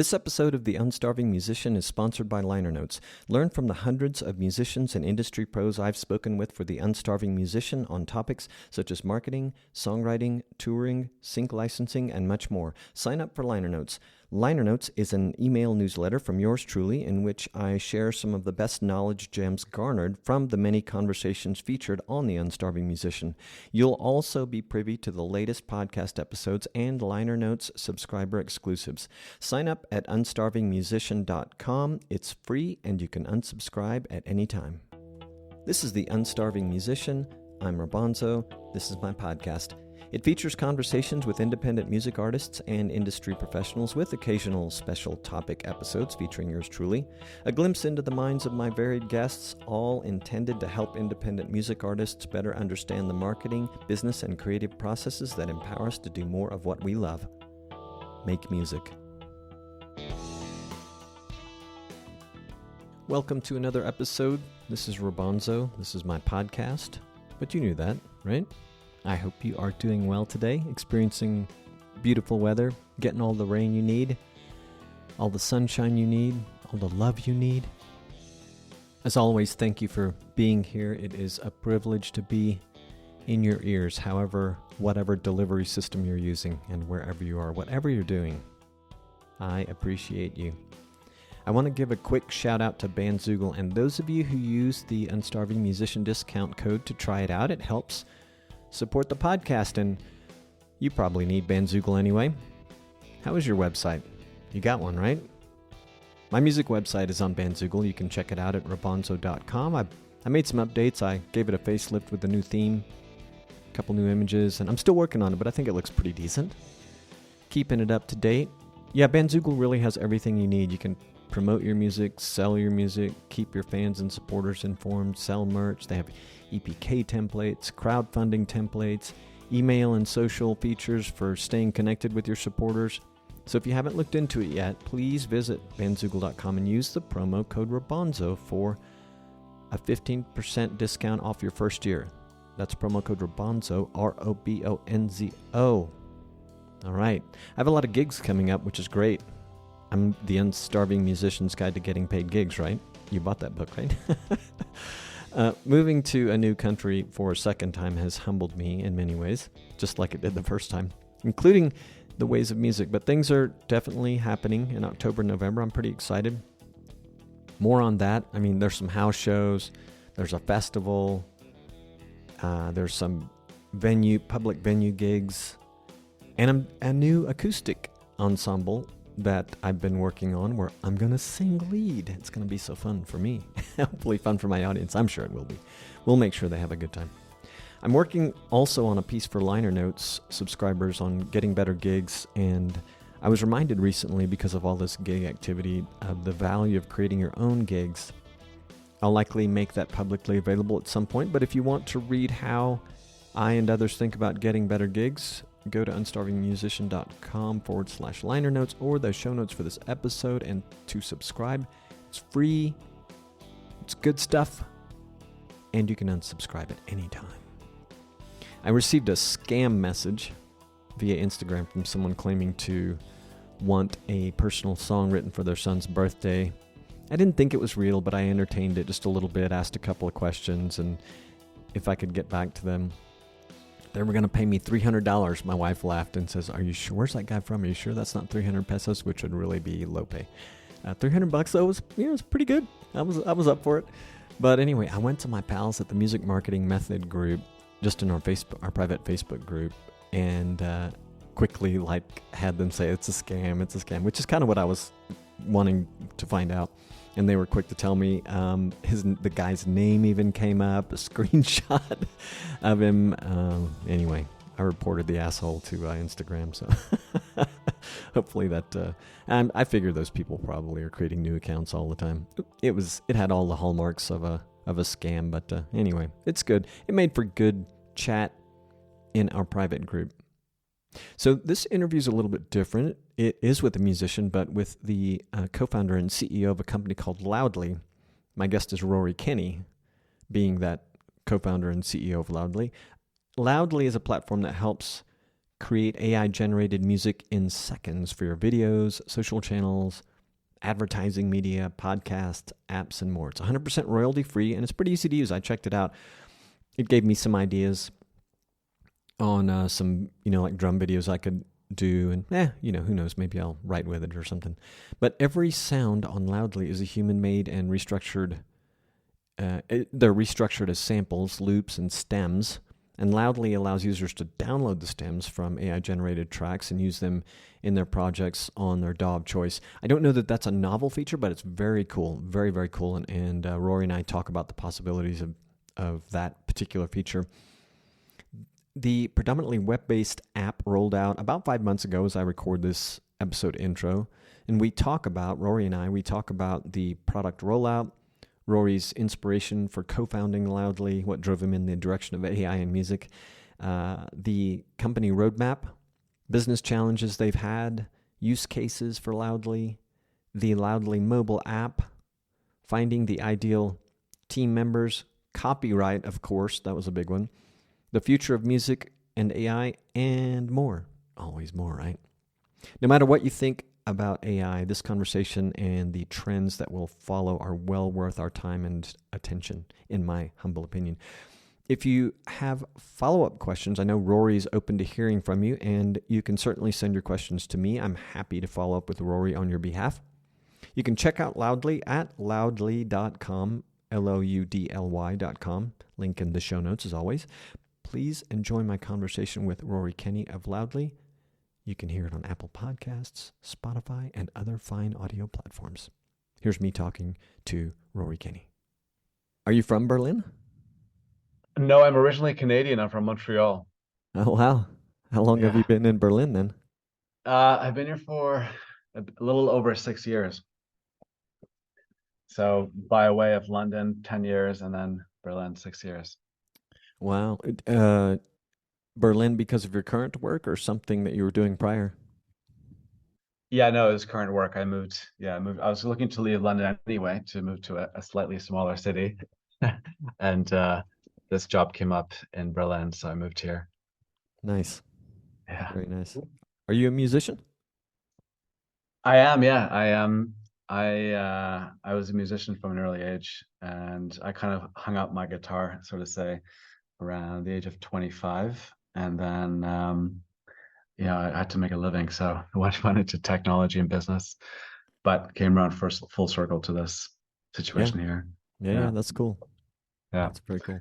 This episode of The Unstarving Musician is sponsored by Liner Notes. Learn from the hundreds of musicians and industry pros I've spoken with for The Unstarving Musician on topics such as marketing, songwriting, touring, sync licensing, and much more. Sign up for Liner Notes. Liner Notes is an email newsletter from yours truly in which I share some of the best knowledge gems garnered from the many conversations featured on The Unstarving Musician. You'll also be privy to the latest podcast episodes and Liner Notes subscriber exclusives. Sign up at unstarvingmusician.com. It's free and you can unsubscribe at any time. This is The Unstarving Musician. I'm Robonzo. This is my podcast. It features conversations with independent music artists and industry professionals with occasional special topic episodes featuring yours truly. A glimpse into the minds of my varied guests, all intended to help independent music artists better understand the marketing, business, and creative processes that empower us to do more of what we love. Make music. Welcome to another episode. This is Robonzo. This is my podcast. But you knew that, right? I hope you are doing well today, experiencing beautiful weather, getting all the rain you need, all the sunshine you need, all the love you need. As always, thank you for being here. It is a privilege to be in your ears, whatever delivery system you're using and wherever you are, whatever you're doing. I appreciate you. I want to give a quick shout out to Bandzoogle and those of you who use the Unstarving Musician discount code to try it out. It helps support the podcast, and you probably need Bandzoogle anyway. How is your website? You got one, right? My music website is on Bandzoogle. You can check it out at robonzo.com. I made some updates. I gave it a facelift with a new theme, a couple new images, and I'm still working on it, but I think it looks pretty decent. Keeping it up to date. Yeah, Bandzoogle really has everything you need. You can promote your music, sell your music, keep your fans and supporters informed, sell merch. They have EPK templates, crowdfunding templates, email and social features for staying connected with your supporters. So if you haven't looked into it yet, please visit bandzoogle.com and use the promo code ROBONZO for a 15% discount off your first year. That's promo code ROBONZO, ROBONZO. All right. I have a lot of gigs coming up, which is great. I'm the Unstarving Musician's Guide to Getting Paid Gigs, right? You bought that book, right? Moving to a new country for a second time has humbled me in many ways, just like it did the first time, including the ways of music. But things are definitely happening in October, November. I'm pretty excited. More on that. I mean, there's some house shows. There's a festival. There's some public venue gigs. And a new acoustic ensemble that I've been working on where I'm going to sing lead. It's going to be so fun for me. Hopefully fun for my audience. I'm sure it will be. We'll make sure they have a good time. I'm working also on a piece for Liner Notes subscribers on getting better gigs, and I was reminded recently because of all this gig activity of the value of creating your own gigs. I'll likely make that publicly available at some point, but if you want to read how I and others think about getting better gigs, go to unstarvingmusician.com/liner notes or the show notes for this episode, and to subscribe. It's free. It's good stuff. And you can unsubscribe at any time. I received a scam message via Instagram from someone claiming to want a personal song written for their son's birthday. I didn't think it was real, but I entertained it just a little bit, asked a couple of questions, and if I could get back to them. They were going to pay me $300. My wife laughed and says, "Are you sure? Where's that guy from? Are you sure that's not 300 pesos?" Which would really be low pay. $300 though was pretty good. I was up for it. But anyway, I went to my pals at the Music Marketing Method group, just in our private Facebook group, and quickly had them say it's a scam, which is kind of what I was wanting to find out. And they were quick to tell me the guy's name even came up, a screenshot of him. Anyway, I reported the asshole to Instagram, so hopefully that... and I figure those people probably are creating new accounts all the time. It had all the hallmarks of a scam, but anyway, it's good. It made for good chat in our private group. So this interview is a little bit different. It is with a musician, but with the co-founder and CEO of a company called Loudly. My guest is Rory Kenny, being that co-founder and CEO of Loudly. Loudly is a platform that helps create AI-generated music in seconds for your videos, social channels, advertising media, podcasts, apps, and more. It's 100% royalty-free, and it's pretty easy to use. I checked it out. It gave me some ideas on some, like drum videos I could do, and who knows, maybe I'll write with it or something. But every sound on Loudly is a human-made and restructured. They're restructured as samples, loops, and stems, and Loudly allows users to download the stems from AI-generated tracks and use them in their projects on their DAW of choice. I don't know that that's a novel feature, but it's very cool, very, very cool, and Rory and I talk about the possibilities of that particular feature. The predominantly web-based app rolled out about 5 months ago as I record this episode intro, and Rory and I talk about the product rollout, Rory's inspiration for co-founding Loudly, what drove him in the direction of AI and music, the company roadmap, business challenges they've had, use cases for Loudly, the Loudly mobile app, finding the ideal team members, copyright, of course, that was a big one, the future of music and AI, and more. Always more, right? No matter what you think about AI, this conversation and the trends that will follow are well worth our time and attention, in my humble opinion. If you have follow-up questions, I know Rory's open to hearing from you, and you can certainly send your questions to me. I'm happy to follow up with Rory on your behalf. You can check out Loudly at loudly.com, loudly.com. Link in the show notes, as always. Please enjoy my conversation with Rory Kenny of Loudly. You can hear it on Apple Podcasts, Spotify, and other fine audio platforms. Here's me talking to Rory Kenny. Are you from Berlin? No, I'm originally Canadian. I'm from Montreal. Oh, wow. How long have you Yeah. been in Berlin then? I've been here for a little over 6 years. So by way of London, 10 years, and then Berlin, 6 years. Wow. Berlin because of your current work or something that you were doing prior? Yeah, no, it was current work. I was looking to leave London anyway to move to a slightly smaller city. And this job came up in Berlin, so I moved here. Nice. Yeah. Very nice. Are you a musician? I am, yeah. I am. I was a musician from an early age, and I kind of hung up my guitar, so to say, around the age of 25. And then, I had to make a living. So I went into technology and business, but came around first full circle to this Yeah. situation here. Yeah, Yeah. that's cool. Yeah. That's very cool.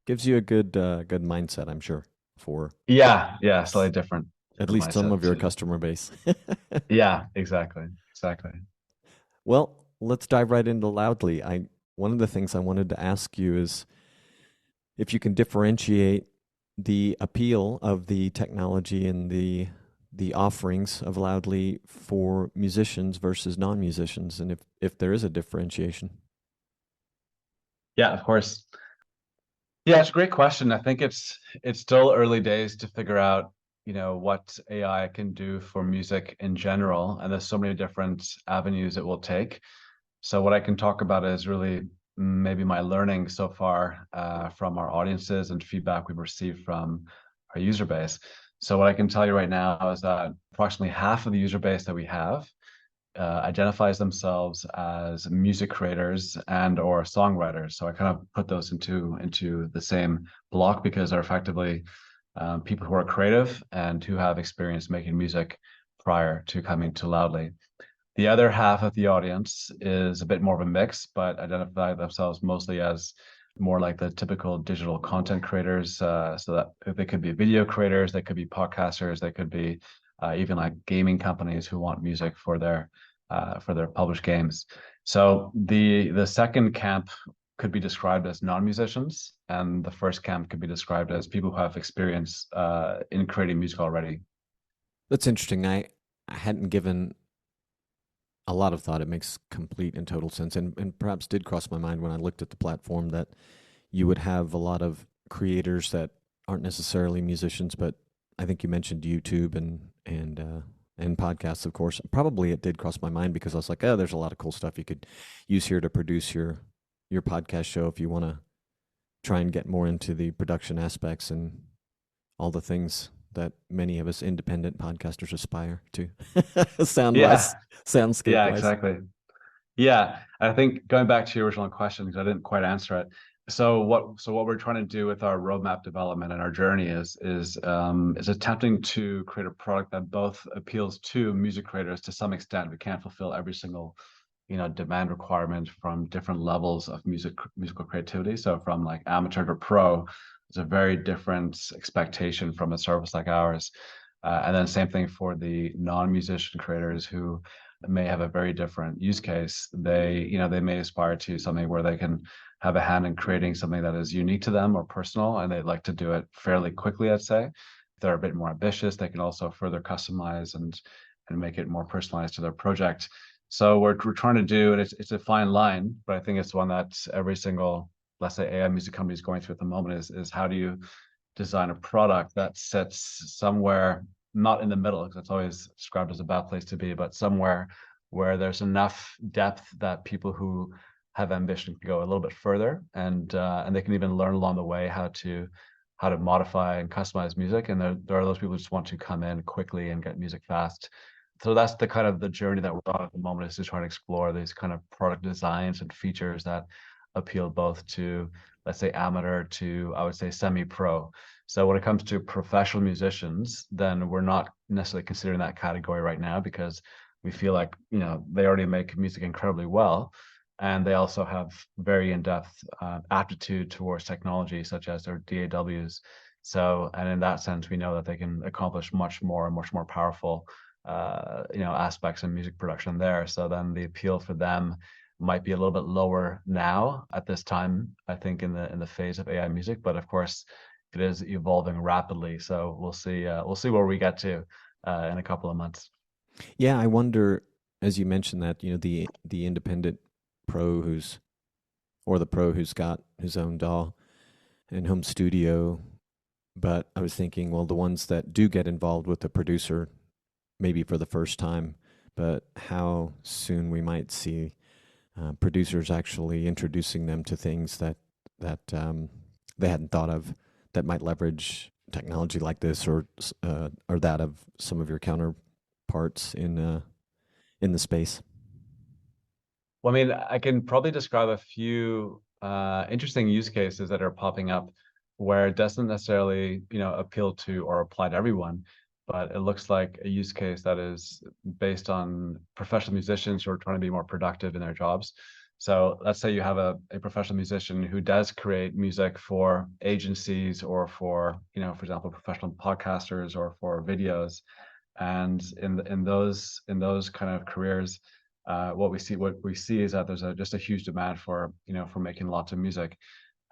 Gives you a good mindset, I'm sure, for Yeah. Yeah. Slightly different, at different least some mindset of your too. customer base. Yeah, exactly. Exactly. Well, let's dive right into Loudly. One of the things I wanted to ask you is if you can differentiate the appeal of the technology and the offerings of Loudly for musicians versus non-musicians, and if there is a differentiation. Yeah, of course. Yeah, it's a great question. I think it's still early days to figure out, what AI can do for music in general, and there's so many different avenues it will take. So what I can talk about is really maybe my learning so far from our audiences and feedback we've received from our user base. So what I can tell you right now is that approximately half of the user base that we have identifies themselves as music creators and or songwriters. So I kind of put those into the same block because they're effectively people who are creative and who have experience making music prior to coming to Loudly. The other half of the audience is a bit more of a mix, but identify themselves mostly as more like the typical digital content creators. So that they could be video creators, they could be podcasters, they could be even like gaming companies who want music for their published games. So the second camp could be described as non-musicians, and the first camp could be described as people who have experience in creating music already. That's interesting. I hadn't given a lot of thought. It makes complete and total sense, and perhaps did cross my mind when I looked at the platform that you would have a lot of creators that aren't necessarily musicians, but I think you mentioned YouTube and podcasts, of course. Probably it did cross my mind because I was like, oh, there's a lot of cool stuff you could use here to produce your podcast show if you want to try and get more into the production aspects and all the things that many of us independent podcasters aspire to, sound wise, Yeah, soundscape yeah, wise. exactly. Yeah, I think going back to your original question, because I didn't quite answer it. So what we're trying to do with our roadmap development and our journey is attempting to create a product that both appeals to music creators to some extent. We can't fulfill every single, demand requirement from different levels of musical creativity. So from like amateur to pro, it's a very different expectation from a service like ours. And then same thing for the non-musician creators who may have a very different use case. They may aspire to something where they can have a hand in creating something that is unique to them or personal, and they'd like to do it fairly quickly, I'd say. If they're a bit more ambitious, they can also further customize and make it more personalized to their project. So we're trying to do, and it's a fine line, but I think it's one that every single, let's say, AI music company is going through at the moment is how do you design a product that sits somewhere not in the middle, because it's always described as a bad place to be, but somewhere where there's enough depth that people who have ambition can go a little bit further, and they can even learn along the way how to modify and customize music. And there are those people who just want to come in quickly and get music fast. So that's the kind of the journey that we're on at the moment, is to try to explore these kind of product designs and features that appeal both to, let's say, amateur to, I would say, semi-pro. So when it comes to professional musicians, then we're not necessarily considering that category right now, because we feel like, they already make music incredibly well. And they also have very in-depth aptitude towards technology, such as their DAWs. So, and in that sense, we know that they can accomplish much more and much more powerful, aspects in music production there. So then the appeal for them might be a little bit lower now at this time, I think, in the phase of AI music. But of course, it is evolving rapidly. So we'll see. We'll see where we get to in a couple of months. Yeah, I wonder, as you mentioned that, the independent pro or the pro who's got his own DAW and home studio. But I was thinking, well, the ones that do get involved with the producer, maybe for the first time, but how soon we might see producers actually introducing them to things that they hadn't thought of, that might leverage technology like this or that of some of your counterparts in the space. Well, I mean, I can probably describe a few interesting use cases that are popping up where it doesn't necessarily, appeal to or apply to everyone, but it looks like a use case that is based on professional musicians who are trying to be more productive in their jobs. So let's say you have a professional musician who does create music for agencies or for, for example, professional podcasters or for videos. And in those kind of careers, what we see is that there's just a huge demand for making lots of music.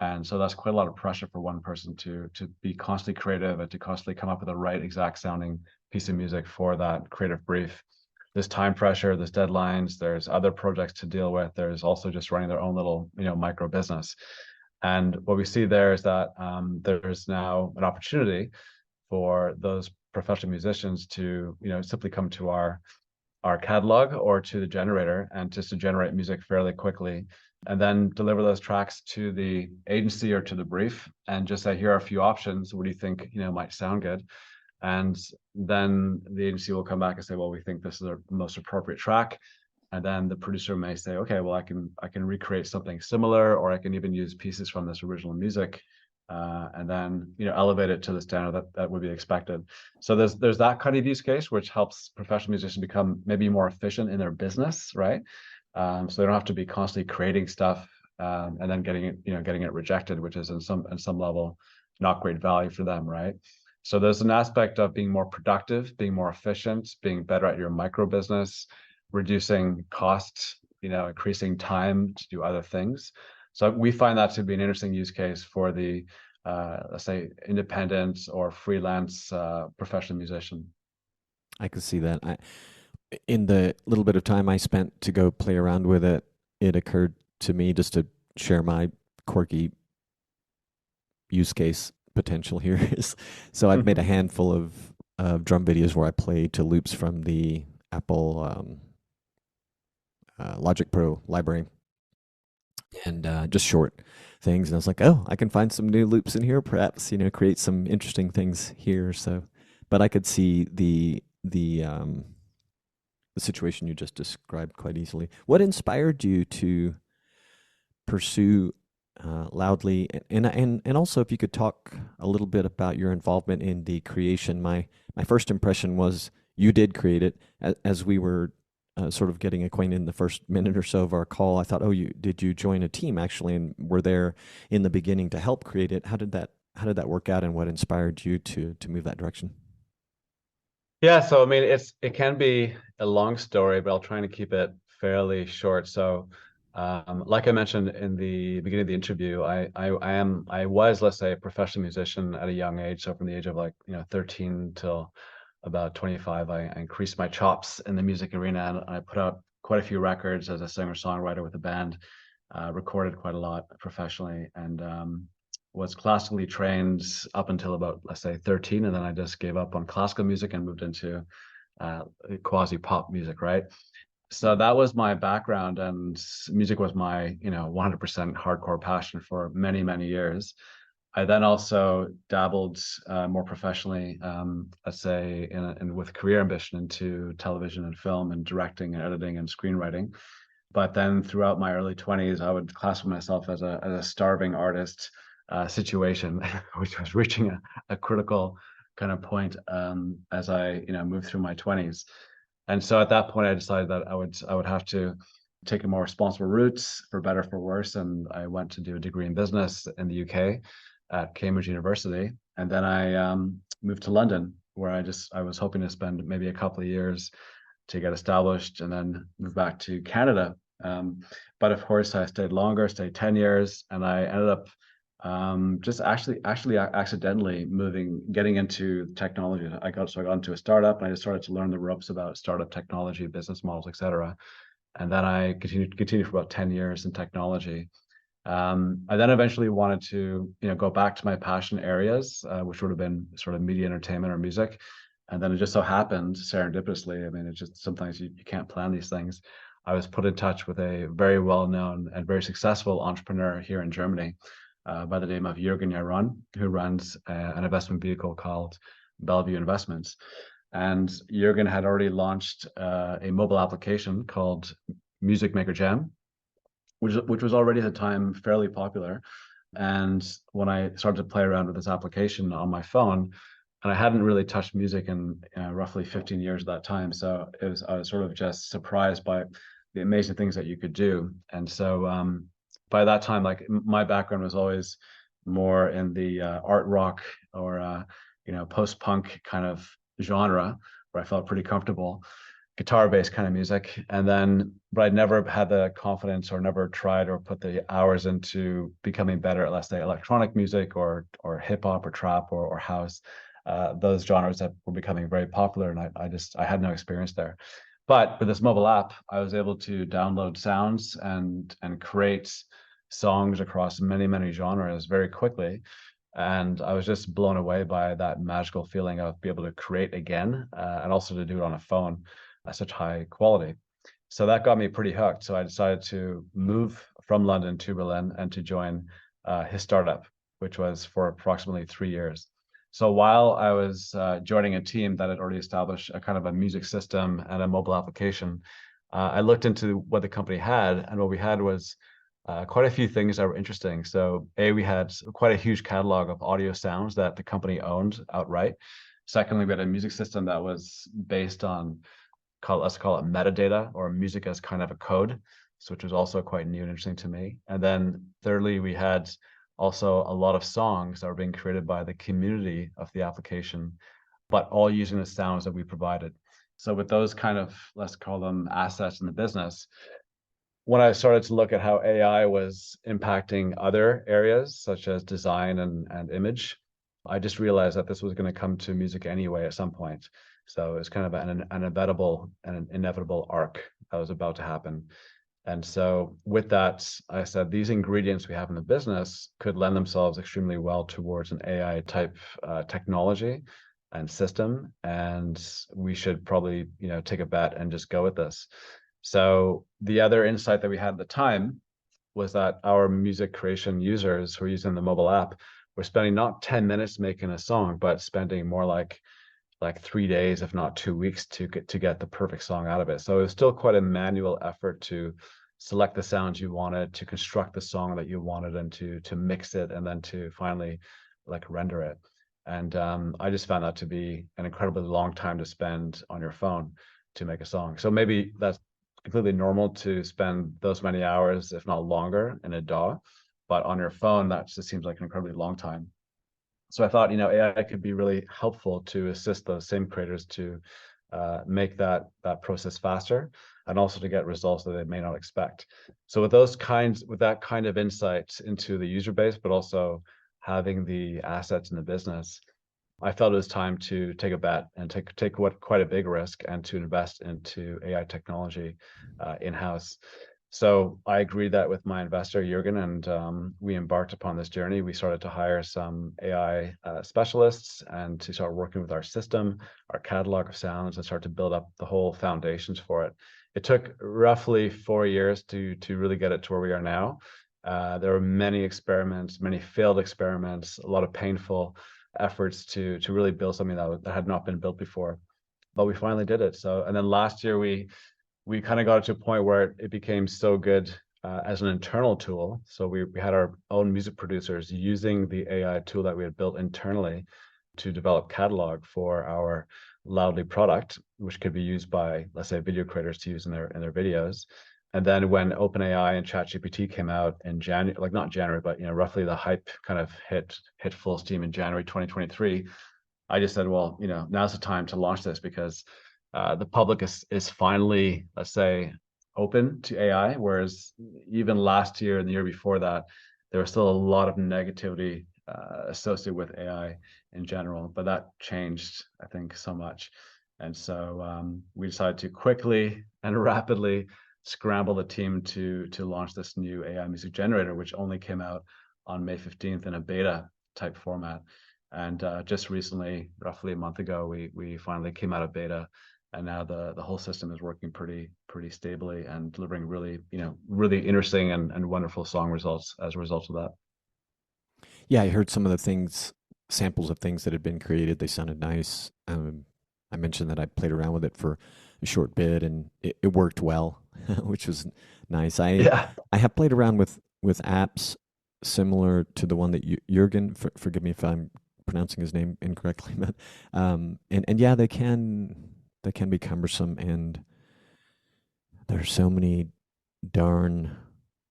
And so that's quite a lot of pressure for one person to be constantly creative and to constantly come up with the right exact sounding piece of music for that creative brief. There's time pressure, there's deadlines, there's other projects to deal with, there's also just running their own little, micro business. And what we see there is that there's now an opportunity for those professional musicians to, simply come to our catalog or to the generator and just to generate music fairly quickly, and then deliver those tracks to the agency or to the brief and just say, here are a few options. What do you think, might sound good? And then the agency will come back and say, well, we think this is the most appropriate track. And then the producer may say, okay, well, I can recreate something similar, or I can even use pieces from this original music, and then elevate it to the standard that would be expected. So there's that kind of use case which helps professional musicians become maybe more efficient in their business, right? So they don't have to be constantly creating stuff, and then getting it rejected, which is in some level not great value for them, right? So there's an aspect of being more productive, being more efficient, being better at your micro business, reducing costs, increasing time to do other things. So we find that to be an interesting use case for the, let's say, independent or freelance professional musician. I could see that. In the little bit of time I spent to go play around with it, it occurred to me, just to share my quirky use case potential here, is so I've made a handful of drum videos where I play to loops from the Apple Logic Pro library, and just short things. And I was like, oh, I can find some new loops in here, perhaps, create some interesting things here. So but I could see the situation you just described quite easily. What inspired you to pursue Loudly, and also if you could talk a little bit about your involvement in the creation. My first impression was you did create it. As we were sort of getting acquainted in the first minute or so of our call, I thought, oh, did you join a team actually, and were there in the beginning to help create it? How did that work out, and what inspired you to move that direction? Yeah, so I mean, it can be a long story, but I'll try and keep it fairly short. So, like I mentioned in the beginning of the interview, I was, let's say, a professional musician at a young age. So from the age of 13 till about 25, I increased my chops in the music arena, and I put out quite a few records as a singer-songwriter with a band, recorded quite a lot professionally, and was classically trained up until about, let's say, 13, and then I just gave up on classical music and moved into quasi pop music, right? So that was my background, and music was my 100% hardcore passion for many, many years. I then also dabbled more professionally, let's say, with career ambition into television and film and directing and editing and screenwriting. But then throughout my early 20s, I would classify myself as a starving artist situation, which was reaching a critical kind of point as I moved through my 20s. And so at that point, I decided that I would have to take a more responsible route, for better for worse. And I went to do a degree in business in the UK at Cambridge University, and then I moved to London, where I was hoping to spend maybe a couple of years to get established and then move back to Canada. But of course, I stayed longer, stayed 10 years, and I ended up just actually accidentally getting into technology. So I got into a startup, and I just started to learn the ropes about startup technology, business models, etc. And then I continued for about 10 years in technology. I then eventually wanted to, go back to my passion areas, which would have been sort of media entertainment or music. And then it just so happened, serendipitously, I mean, it's just sometimes you can't plan these things. I was put in touch with a very well-known and very successful entrepreneur here in Germany by the name of Jürgen Jaron, who runs an investment vehicle called Bellevue Investments. And Jürgen had already launched a mobile application called Music Maker Jam, which was already at the time fairly popular. And when I started to play around with this application on my phone, and I hadn't really touched music in roughly 15 years at that time, so I was sort of just surprised by the amazing things that you could do. And so by that time, like my background was always more in the art rock or post-punk kind of genre, where I felt pretty comfortable, guitar-based kind of music. But I'd never had the confidence or never tried or put the hours into becoming better at, let's say, electronic music or hip hop or trap or house, those genres that were becoming very popular. And I had no experience there. But with this mobile app, I was able to download sounds and create songs across many, many genres very quickly. And I was just blown away by that magical feeling of being able to create again, and also to do it on a phone at such high quality. So that got me pretty hooked. So I decided to move from London to Berlin and to join his startup, which was for approximately 3 years. So while I was joining a team that had already established a kind of a music system and a mobile application, I looked into what the company had, and what we had was quite a few things that were interesting. So we had quite a huge catalog of audio sounds that the company owned outright. Secondly, we had a music system that was based on, let's call it metadata, or music as kind of a code, so which was also quite new and interesting to me. And then thirdly, we had also a lot of songs that were being created by the community of the application, but all using the sounds that we provided. So with those kind of, let's call them assets in the business, when I started to look at how AI was impacting other areas, such as design and image, I just realized that this was going to come to music anyway at some point. So it's kind of an inevitable arc that was about to happen. And so with that, I said, these ingredients we have in the business could lend themselves extremely well towards an AI type technology and system. And we should probably, take a bet and just go with this. So the other insight that we had at the time was that our music creation users who are using the mobile app were spending not 10 minutes making a song, but spending more like like 3 days, if not 2 weeks, to get the perfect song out of it. So it was still quite a manual effort to select the sounds you wanted, to construct the song that you wanted, and to mix it, and then to finally like render it. And I just found that to be an incredibly long time to spend on your phone to make a song. So maybe that's completely normal to spend those many hours, if not longer, in a DAW. But on your phone, that just seems like an incredibly long time. So I thought, AI could be really helpful to assist those same creators to make that process faster, and also to get results that they may not expect. So with that kind of insight into the user base, but also having the assets in the business, I felt it was time to take a bet and take quite a big risk, and to invest into AI technology in-house. So I agreed that with my investor, Jürgen, and we embarked upon this journey. We started to hire some AI specialists and to start working with our system, our catalog of sounds, and start to build up the whole foundations for it. It took roughly 4 years to really get it to where we are now. There were many experiments, many failed experiments, a lot of painful efforts to really build something that had not been built before. But we finally did it. So, and then last year we kind of got to a point where it became so good as an internal tool. So we had our own music producers using the AI tool that we had built internally to develop catalog for our Loudly product, which could be used by, let's say, video creators to use in their videos. And then when OpenAI and ChatGPT came out in January, like not January, but roughly the hype kind of hit full steam in January 2023, I just said, well, now's the time to launch this, because the public is finally, let's say, open to AI, whereas even last year and the year before that, there was still a lot of negativity associated with AI in general. But that changed, I think, so much. And so we decided to quickly and rapidly scramble the team to launch this new AI music generator, which only came out on May 15th in a beta type format. And just recently, roughly a month ago, we finally came out of beta, and now the whole system is working pretty stably and delivering really interesting and wonderful song results as a result of that. Yeah, I heard some of the samples of things that had been created. They sounded nice. I mentioned that I played around with it for a short bit, and it worked well, which was nice. Yeah. I have played around with apps similar to the one that Jürgen, forgive me if I'm pronouncing his name incorrectly, but and yeah, they can be cumbersome, and there's so many darn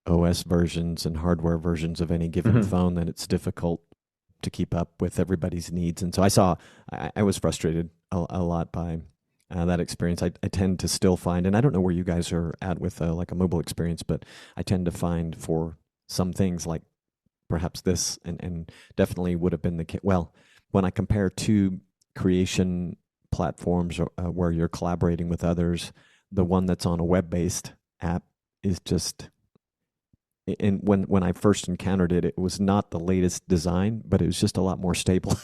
OS versions and hardware versions of any given phone that it's difficult to keep up with everybody's needs. And so I was frustrated a lot by that experience. I tend to still find, and I don't know where you guys are at with like a mobile experience, but I tend to find for some things like perhaps this, and definitely would have been the case. Well, when I compare two creation platforms where you're collaborating with others, the one that's on a web-based app is just, and when I first encountered it, it was not the latest design, but it was just a lot more stable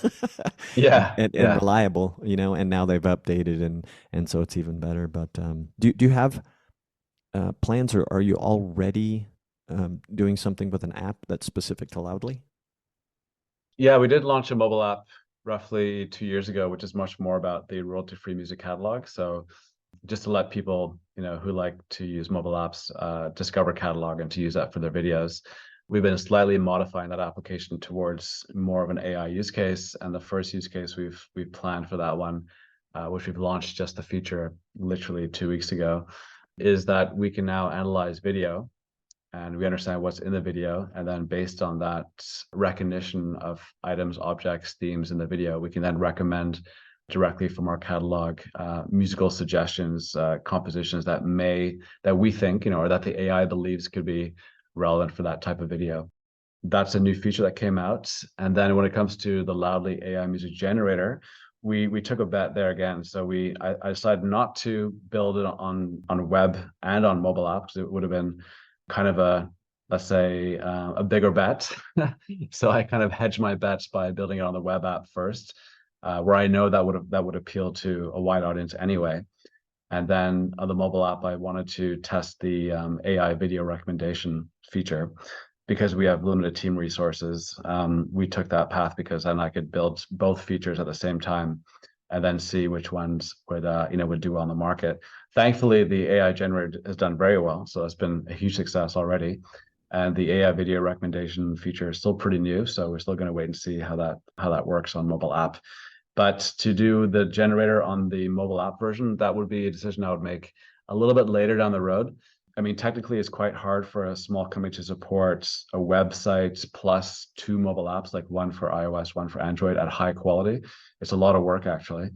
Yeah. and reliable, and now they've updated, and so it's even better. But do you have plans, or are you already doing something with an app that's specific to Loudly? Yeah, we did launch a mobile app roughly 2 years ago, which is much more about the royalty-free music catalog. So just to let people, who like to use mobile apps, discover catalog and to use that for their videos. We've been slightly modifying that application towards more of an AI use case. And the first use case we've planned for that one, which we've launched just the feature literally 2 weeks ago, is that we can now analyze video, and we understand what's in the video. And then based on that recognition of items, objects, themes in the video, we can then recommend directly from our catalog musical suggestions, compositions that we think, or that the AI believes could be relevant for that type of video. That's a new feature that came out. And then when it comes to the Loudly AI music generator, we took a bet there again. So I decided not to build it on web and on mobile apps. It would have been kind of let's say, a bigger bet. So I kind of hedged my bets by building it on the web app first, where I know that would appeal to a wide audience anyway. And then on the mobile app, I wanted to test the AI video recommendation feature. Because we have limited team resources, we took that path, because then I could build both features at the same time. and then see which ones would do well on the market. Thankfully, the AI generator has done very well, so it's been a huge success already. And the AI video recommendation feature is still pretty new, so we're still going to wait and see how that works on mobile app. But to do the generator on the mobile app version, that would be a decision I would make a little bit later down the road. I mean, technically, it's quite hard for a small company to support a website plus two mobile apps, like one for iOS, one for Android at high quality. It's a lot of work, actually.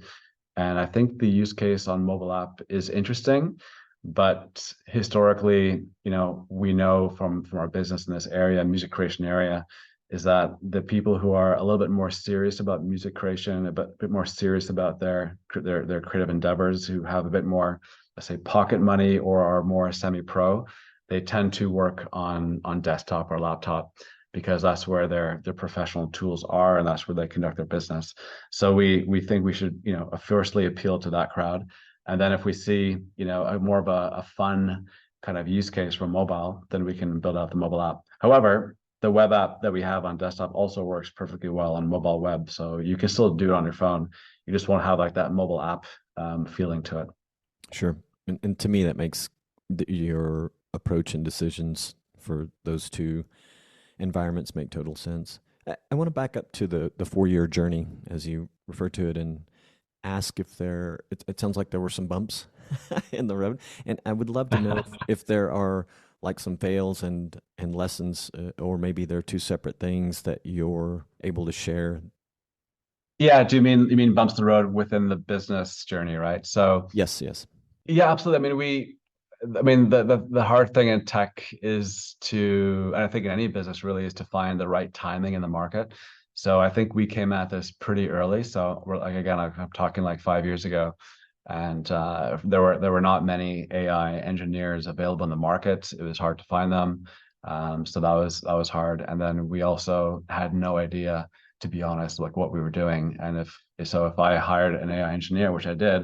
And I think the use case on mobile app is interesting. But historically, we know from our business in this area, music creation area, is that the people who are a little bit more serious about music creation, a bit more serious about their creative endeavors, who have a bit more, let's say, pocket money or are more semi-pro, they tend to work on desktop or laptop because that's where their professional tools are and that's where they conduct their business. So we think we should, firstly appeal to that crowd. And then if we see, more of a fun kind of use case for mobile, then we can build out the mobile app. However, the web app that we have on desktop also works perfectly well on mobile web. So you can still do it on your phone. You just won't have like that mobile app feeling to it. Sure. And to me, that makes your approach and decisions for those two environments make total sense. I want to back up to the 4-year journey, as you refer to it, and ask if it sounds like there were some bumps in the road. And I would love to know if there are like some fails and lessons, or maybe they're two separate things that you're able to share. Yeah, you mean bumps in the road within the business journey, right? So Yes. yeah, absolutely. The hard thing in tech is and I think in any business really, is to find the right timing in the market. So I think we came at this pretty early. So we're like, again, I'm talking like 5 years ago, and there were not many AI engineers available in the market. It was hard to find them. So that was hard. And then we also had no idea, to be honest, like what we were doing. And if I hired an AI engineer, which I did,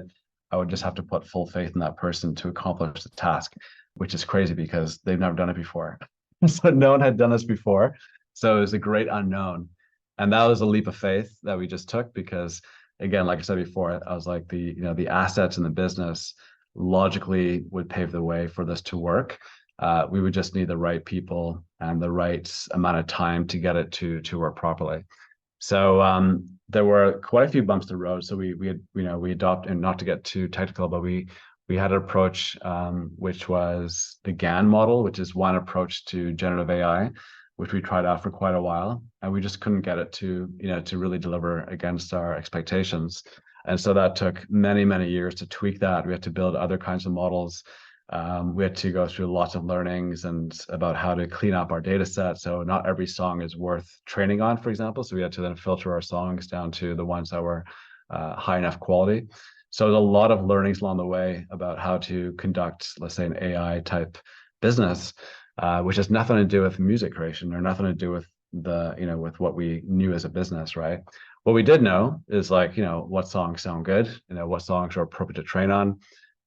I would just have to put full faith in that person to accomplish the task, which is crazy because they've never done it before. So no one had done this before. So it was a great unknown. And that was a leap of faith that we just took because, again, like I said before, I was like, the assets in the business logically would pave the way for this to work. We would just need the right people and the right amount of time to get it to work properly. So there were quite a few bumps in the road. So we adopted, and not to get too technical, but we had an approach which was the GAN model, which is one approach to generative AI, which we tried out for quite a while, and we just couldn't get it to really deliver against our expectations. And so that took many, many years to tweak that. We had to build other kinds of models. We had to go through lots of learnings and about how to clean up our data set. So not every song is worth training on, for example. So we had to then filter our songs down to the ones that were high enough quality. So there's a lot of learnings along the way about how to conduct, let's say, an AI type business, which has nothing to do with music creation or nothing to do with with what we knew as a business, right? What we did know is like, what songs sound good, what songs are appropriate to train on,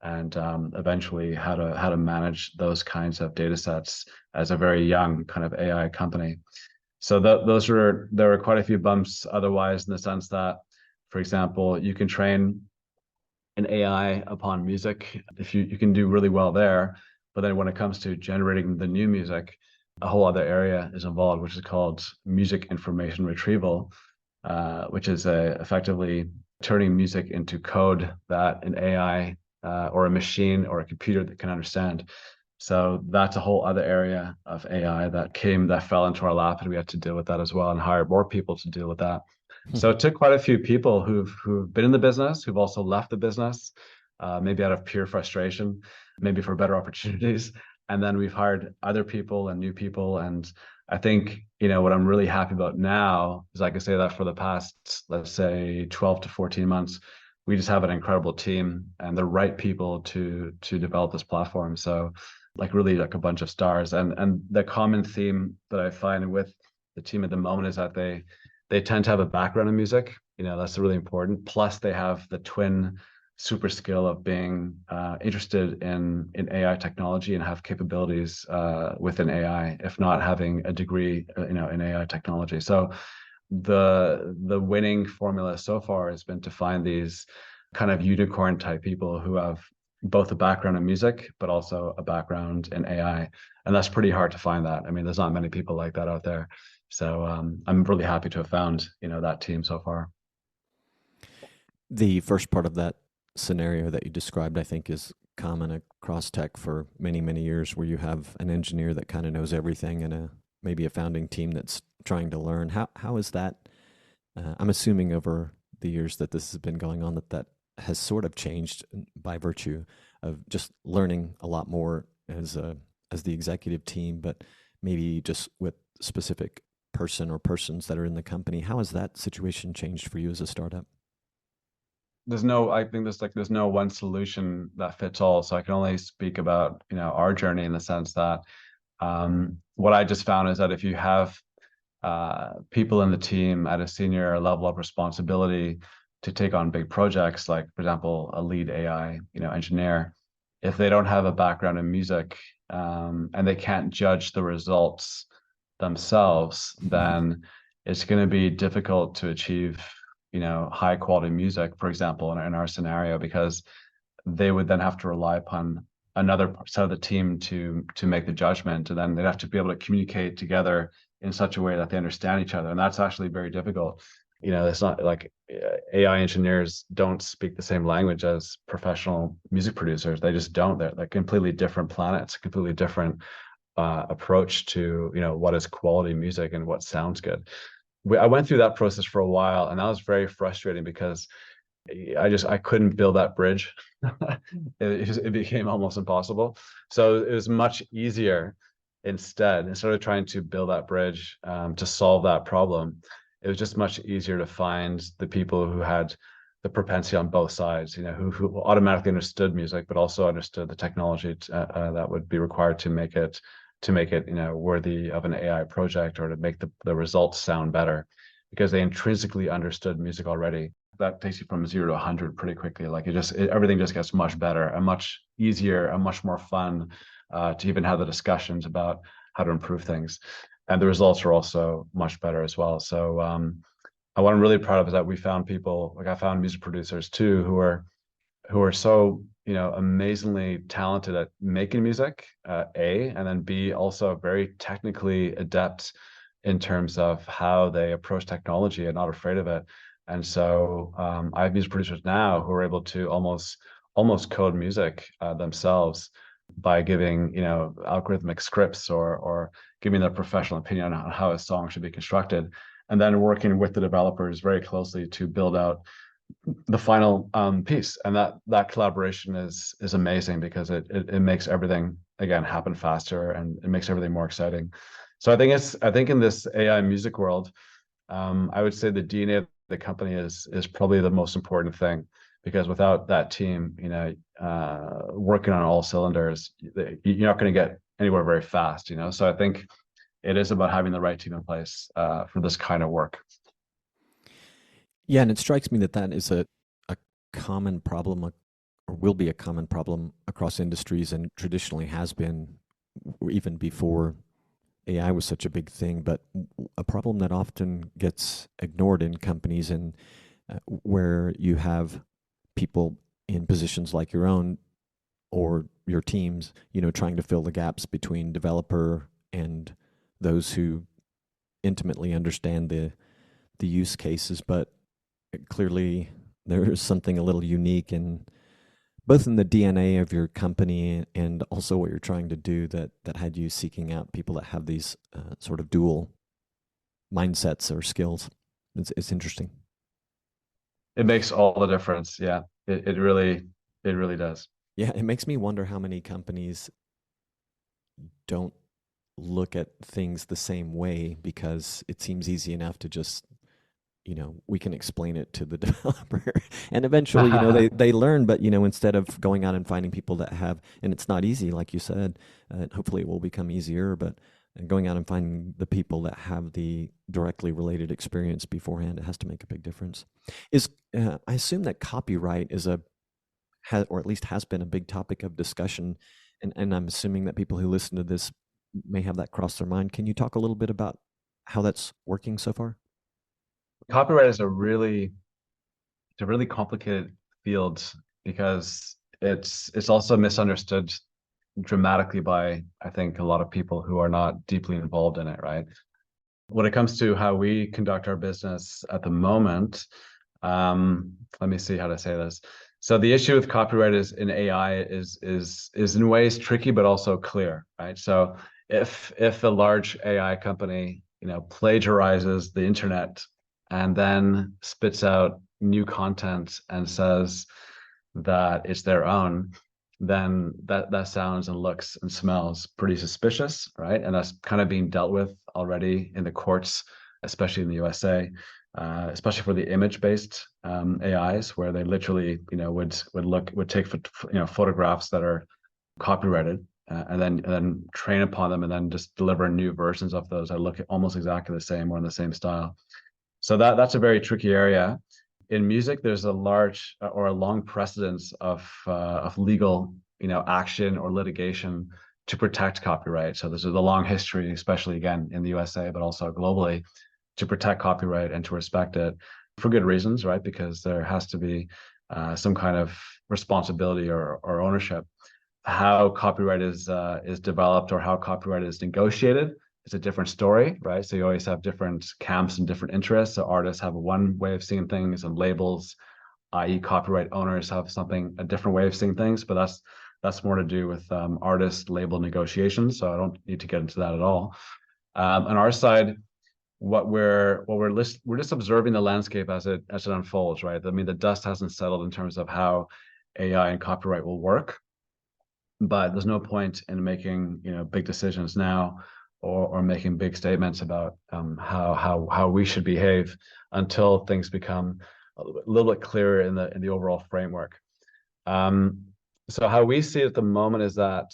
and eventually how to manage those kinds of data sets as a very young kind of AI company. So there were quite a few bumps otherwise, in the sense that, for example, you can train an AI upon music. If you can do really well there, but then when it comes to generating the new music, a whole other area is involved, which is called music information retrieval, which is effectively turning music into code that an AI or a machine or a computer that can understand. So that's a whole other area of AI that fell into our lap, and we had to deal with that as well and hire more people to deal with that. So it took quite a few people who've been in the business, who've also left the business, maybe out of pure frustration, maybe for better opportunities. And then we've hired other people and new people. And I think, what I'm really happy about now is I can say that for the past, let's say 12 to 14 months, we just have an incredible team and the right people to develop this platform. So like really like a bunch of stars. And the common theme that I find with the team at the moment is that they tend to have a background in music. That's really important. Plus they have the twin super skill of being interested in AI technology and have capabilities within AI, if not having a degree, in AI technology. So the winning formula so far has been to find these kind of unicorn type people who have both a background in music but also a background in AI, and that's pretty hard to find that. I mean, there's not many people like that out there. So I'm really happy to have found that team so far. The first part of that scenario that you described, I think, is common across tech for many, many years, where you have an engineer that kind of knows everything and maybe a founding team that's trying to learn. How is that? I'm assuming over the years that this has been going on, that has sort of changed by virtue of just learning a lot more as the executive team, but maybe just with specific person or persons that are in the company. How has that situation changed for you as a startup? I think there's no one solution that fits all. So I can only speak about, our journey in the sense that what I just found is that if you have people in the team at a senior level of responsibility to take on big projects, like for example, a lead AI, engineer, if they don't have a background in music, and they can't judge the results themselves, then it's going to be difficult to achieve, high quality music, for example, in our scenario, because they would then have to rely upon another side of the team to make the judgment, and then they'd have to be able to communicate together in such a way that they understand each other, and that's actually very difficult. It's not like AI engineers don't speak the same language as professional music producers. They just don't. They're like completely different planets, completely different approach to what is quality music and what sounds good. I went through that process for a while, and that was very frustrating because I couldn't build that bridge. It became almost impossible. So it was much easier instead of trying to build that bridge to solve that problem. It was just much easier to find the people who had the propensity on both sides, who automatically understood music, but also understood the technology that would be required to make it worthy of an AI project, or to make the results sound better, because they intrinsically understood music already. That takes you from 0 to 100 pretty quickly. Like everything just gets much better and much easier and much more fun to even have the discussions about how to improve things. And the results are also much better as well. So what I'm really proud of is that we found people, like I found music producers too, who are so amazingly talented at making music, A, and then B, also very technically adept in terms of how they approach technology and not afraid of it. And so I have music producers now who are able to almost code music themselves by giving algorithmic scripts, or giving their professional opinion on how a song should be constructed, and then working with the developers very closely to build out the final piece. And that collaboration is amazing, because it makes everything again happen faster, and it makes everything more exciting. So I think in this AI music world, I would say the DNA of the company is probably the most important thing, because without that team, working on all cylinders, you're not going to get anywhere very fast. So I think it is about having the right team in place for this kind of work. Yeah, and it strikes me that that is a common problem, or will be a common problem across industries, and traditionally has been even before AI was such a big thing, but a problem that often gets ignored in companies, and where you have people in positions like your own or your teams, trying to fill the gaps between developer and those who intimately understand the use cases. But clearly there is something a little unique in both in the DNA of your company and also what you're trying to do, that had you seeking out people that have these sort of dual mindsets or skills. It's interesting. It makes all the difference. Yeah, it really does. Yeah, it makes me wonder how many companies don't look at things the same way, because it seems easy enough to just, we can explain it to the developer, and eventually, they learn. But instead of going out and finding people that have, and it's not easy, like you said, hopefully it will become easier, but going out and finding the people that have the directly related experience beforehand, it has to make a big difference. I assume that copyright or at least has been a big topic of discussion, and I'm assuming that people who listen to this may have that cross their mind. Can you talk a little bit about how that's working so far? copyright is it's a really complicated field because it's also misunderstood dramatically by, I think, a lot of people who are not deeply involved in it, right? When it comes to how we conduct our business at the moment, let me see how to say this. So the issue with copyright is in AI is in ways tricky but also clear, right? So if a large AI company, plagiarizes the internet and then spits out new content and says that it's their own, then that sounds and looks and smells pretty suspicious, right? And that's kind of being dealt with already in the courts, especially in the USA, especially for the image-based AIs, where they literally, would take photographs that are copyrighted, and then train upon them, and then just deliver new versions of those that look almost exactly the same or in the same style. So that's a very tricky area. In music, there's a large or a long precedence of legal, action or litigation to protect copyright. So there's a long history, especially again in the USA, but also globally, to protect copyright and to respect it for good reasons, right? Because there has to be some kind of responsibility or ownership. How copyright is developed or how copyright is negotiated is a different story, right? So you always have different camps and different interests. So artists have one way of seeing things, and labels, i.e., copyright owners, have a different way of seeing things. But that's more to do with artist label negotiations. So I don't need to get into that at all. On our side, we're just observing the landscape as it unfolds, right? I mean, the dust hasn't settled in terms of how AI and copyright will work, but there's no point in making big decisions now, or making big statements about how we should behave until things become a little bit clearer in the overall framework. So how we see it at the moment is that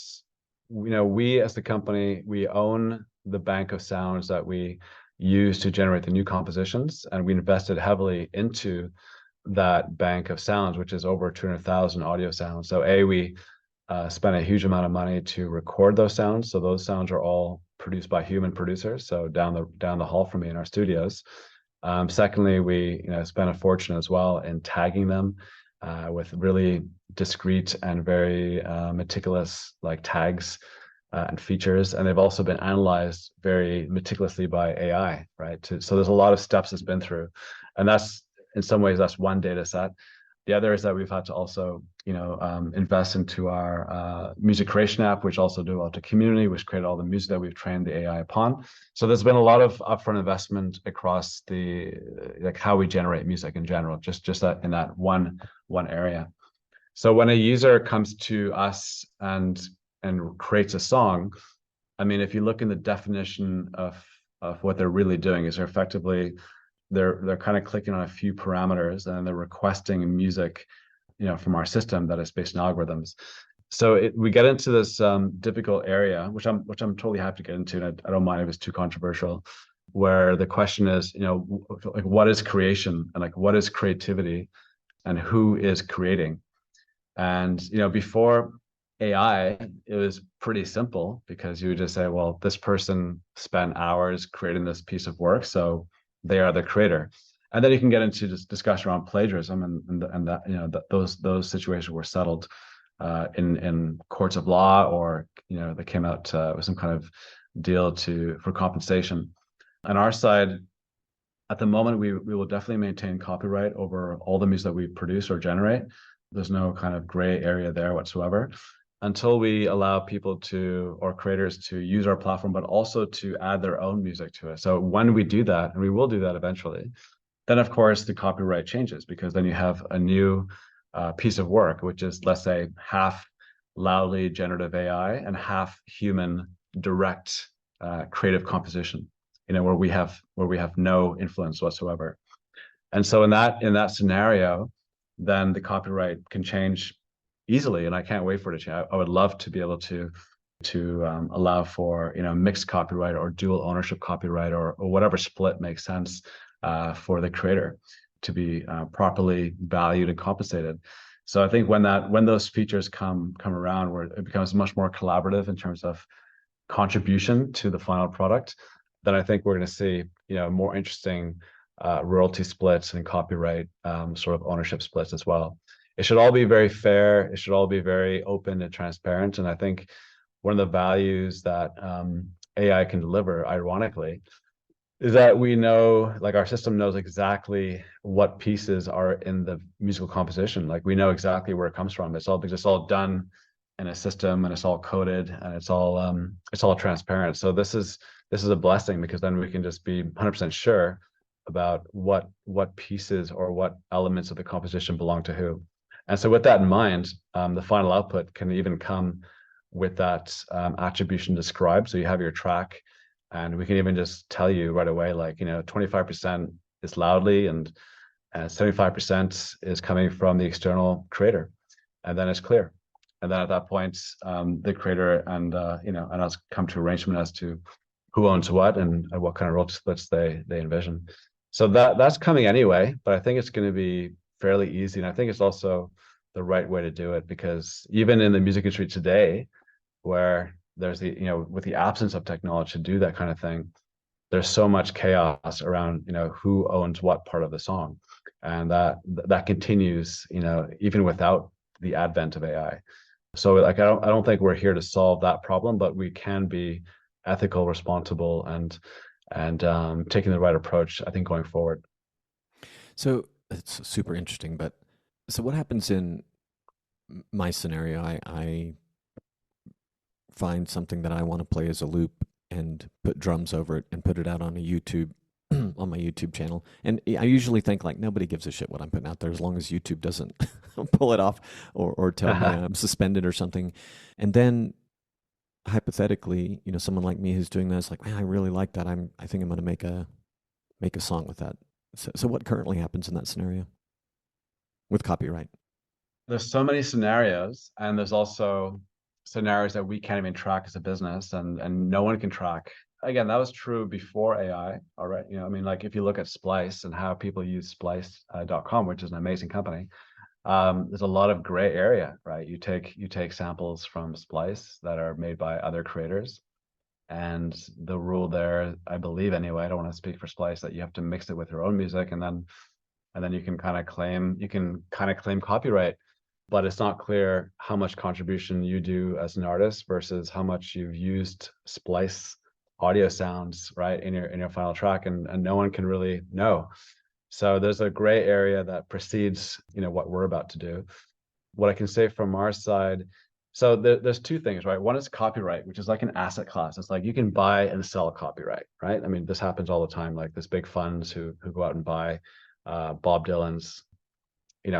we as the company, we own the bank of sounds that we use to generate the new compositions, and we invested heavily into that bank of sounds, which is over 200,000 audio sounds. So we spent a huge amount of money to record those sounds. So those sounds are all produced by human producers, so down the hall from me in our studios. Secondly, we spent a fortune as well in tagging them with really discreet and very meticulous tags and features, and they've also been analyzed very meticulously by AI, right? So there's a lot of steps it's been through, and that's in some ways that's one data set. The other is that we've had to also, invest into our music creation app, which also developed a community, which created all the music that we've trained the AI upon. So there's been a lot of upfront investment across how we generate music in general, just that in that one area. So when a user comes to us and creates a song, I mean, if you look in the definition of what they're really doing, is they're kind of clicking on a few parameters, and they're requesting music, from our system that is based on algorithms. So we get into this difficult area, which I'm totally happy to get into, and I don't mind if it's too controversial, where the question is, what is creation, and what is creativity, and who is creating? And before AI, it was pretty simple, because you would just say, well, this person spent hours creating this piece of work, so they are the creator. And then you can get into this discussion around plagiarism, and that those situations were settled in courts of law, or they came out with some kind of deal for compensation. On our side, at the moment, we will definitely maintain copyright over all the music that we produce or generate. There's no kind of gray area there whatsoever, until we allow people or creators to use our platform, but also to add their own music to it. So when we do that, and we will do that eventually, then of course the copyright changes, because then you have a new piece of work, which is, let's say, half Loudly generative AI and half human direct creative composition, where we have no influence whatsoever. And so in that scenario, then the copyright can change easily, and I can't wait for it to change. I would love to be able to allow for mixed copyright or dual ownership copyright, or whatever split makes sense for the creator to be properly valued and compensated. So I think when those features come around, where it becomes much more collaborative in terms of contribution to the final product, then I think we're going to see more interesting royalty splits and copyright sort of ownership splits as well. It should all be very fair. It should all be very open and transparent. And I think one of the values that AI can deliver, ironically, is that we know, like our system knows exactly what pieces are in the musical composition. Like we know exactly where it comes from. It's all because it's all done in a system and it's all coded and it's all transparent. So this is a blessing because then we can just be 100% sure about what pieces or what elements of the composition belong to who. And so with that in mind, the final output can even come with that attribution described. So you have your track, and we can even just tell you right away, like, 25% is Loudly and 75% is coming from the external creator. And then it's clear. And then at that point, the creator and us come to arrangement as to who owns what and what kind of royalty splits they envision. So that's coming anyway, but I think it's going to be fairly easy. And I think it's also the right way to do it because even in the music industry today, where there's with the absence of technology to do that kind of thing, there's so much chaos around, who owns what part of the song. And that continues, even without the advent of AI. So like I don't think we're here to solve that problem, but we can be ethical, responsible, and taking the right approach, I think, going forward. So it's super interesting. But so what happens in my scenario? I find something that I want to play as a loop and put drums over it and put it out on a YouTube on my YouTube channel. And I usually think like nobody gives a shit what I'm putting out there as long as YouTube doesn't pull it off or tell me I'm suspended or something. And then hypothetically, someone like me who's doing this, like, man, I really like that. I think I'm going to make a song with that. So what currently happens in that scenario with copyright? There's so many scenarios, and there's also scenarios that we can't even track as a business, and no one can track. Again, that was true before AI. All right, I mean, like if you look at Splice and how people use Splice.com, which is an amazing company, there's a lot of gray area, right? You take samples from Splice that are made by other creators, and the rule there, I believe anyway, I don't want to speak for Splice, that you have to mix it with your own music, and then you can kind of claim copyright, but it's not clear how much contribution you do as an artist versus how much you've used Splice audio sounds, right, in your final track, and no one can really know. So there's a gray area that precedes, what we're about to do. What I can say from our side, so there's two things, right? One is copyright, which is like an asset class. It's like you can buy and sell copyright, right? I mean, this happens all the time. Like there's big funds who go out and buy Bob Dylan's,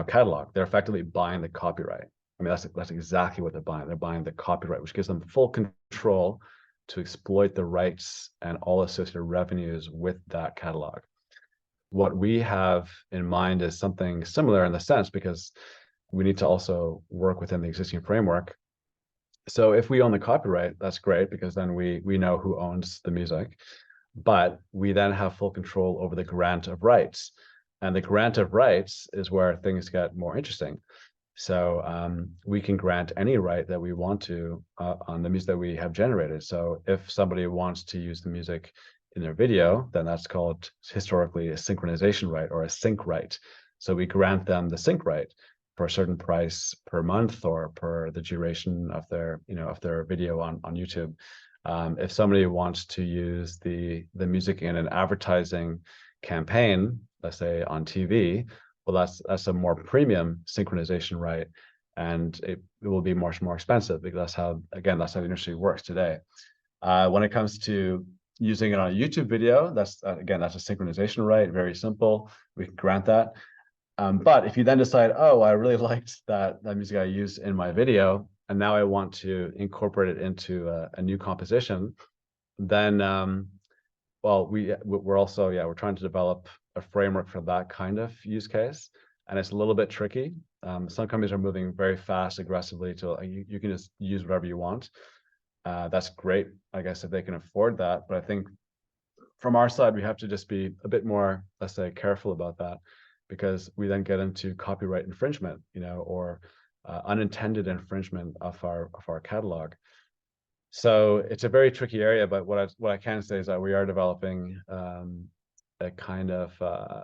catalog. They're effectively buying the copyright. I mean, that's exactly what they're buying. They're buying the copyright, which gives them full control to exploit the rights and all associated revenues with that catalog. What we have in mind is something similar in the sense because we need to also work within the existing framework. So if we own the copyright, that's great because then we know who owns the music, but we then have full control over the grant of rights. And the grant of rights is where things get more interesting. So we can grant any right that we want to on the music that we have generated. So if somebody wants to use the music in their video, then that's called historically a synchronization right or a sync right. So we grant them the sync right for a certain price per month or per the duration of their, of their video on YouTube. If somebody wants to use the music in an advertising campaign, let's say on TV, well, that's a more premium synchronization right, and it will be much more expensive because that's how the industry works today. When it comes to using it on a YouTube video, that's a synchronization right, very simple. We can grant that. But if you then decide, oh, I really liked that music I used in my video, and now I want to incorporate it into a new composition, then well, we're also we're trying to develop a framework for that kind of use case, and it's a little bit tricky. Some companies are moving very fast, aggressively to you can just use whatever you want. That's great, I guess, if they can afford that. But I think from our side, we have to just be a bit more, let's say, careful about that, because we then get into copyright infringement, or unintended infringement of our catalog. So it's a very tricky area, but what I can say is that we are developing a kind of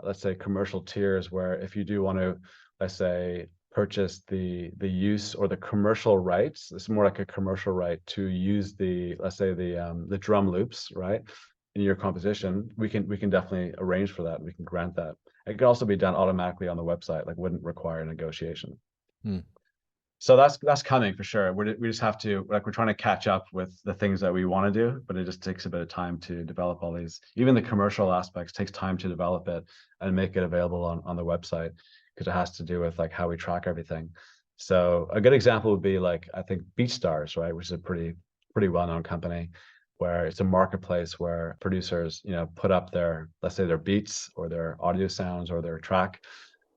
let's say commercial tiers where if you do want to, let's say, purchase the use or the commercial rights, it's more like a commercial right to use the, let's say, the drum loops, right, in your composition, we can definitely arrange for that. We can grant that. It can also be done automatically on the website, like wouldn't require negotiation. Hmm. So that's coming for sure. We just have to, like, we're trying to catch up with the things that we want to do, but it just takes a bit of time to develop all these. Even the commercial aspects takes time to develop it and make it available on the website, because it has to do with like how we track everything. So a good example would be like, I think BeatStars, right, which is a pretty well-known company, where it's a marketplace where producers, put up their, let's say, their beats or their audio sounds or their track,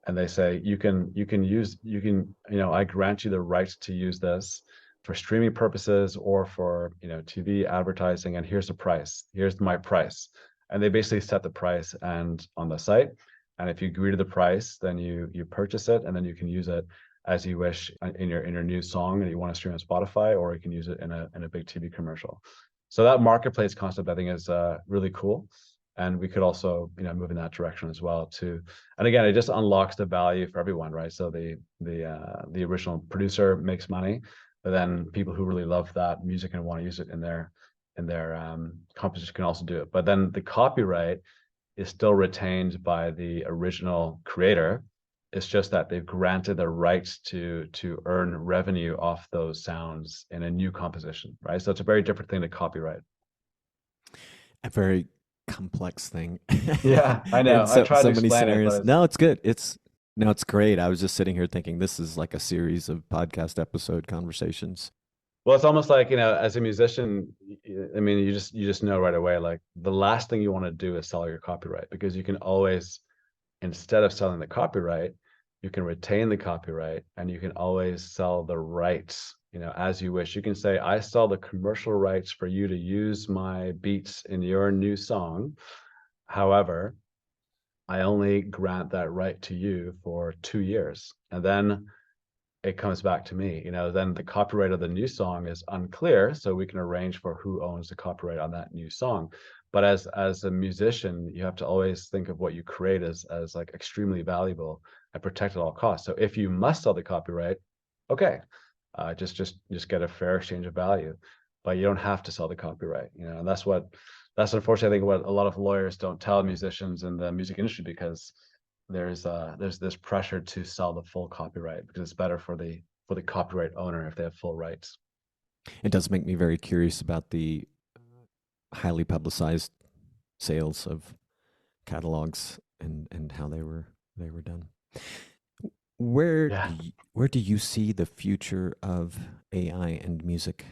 and they say I grant you the right to use this for streaming purposes or for TV advertising, and here's the price, here's my price. And they basically set the price and on the site, and if you agree to the price, then you purchase it, and then you can use it as you wish in your new song that you want to stream on Spotify, or you can use it in a big TV commercial. So that marketplace concept, I think, is really cool, and we could also move in that direction as well too. And again, it just unlocks the value for everyone, right? So the original producer makes money, but then people who really love that music and want to use it in their composition can also do it. But then the copyright is still retained by the original creator. It's just that they've granted the rights to earn revenue off those sounds in a new composition, right? So it's a very different thing to copyright. A very complex thing. Yeah, I know. And I tried to many explain it, but scenarios. No, it's good. It's great. I was just sitting here thinking this is like a series of podcast episode conversations. well, it's almost like, as a musician, I mean, you just know right away, like the last thing you want to do is sell your copyright, because you can always, instead of selling the copyright, you can retain the copyright, and you can always sell the rights, as you wish. You can say, I sell the commercial rights for you to use my beats in your new song. However, I only grant that right to you for 2 years. And then it comes back to me. Then the copyright of the new song is unclear, so we can arrange for who owns the copyright on that new song. But as a musician, you have to always think of what you create as like extremely valuable and protect at all costs. So if you must sell the copyright, okay, just get a fair exchange of value, but you don't have to sell the copyright. And that's unfortunately, I think, what a lot of lawyers don't tell musicians in the music industry, because there's this pressure to sell the full copyright, because it's better for the copyright owner if they have full rights. It does make me very curious about the highly publicized sales of catalogs and how they were done. Where Yeah. where do you see the future of AI and music?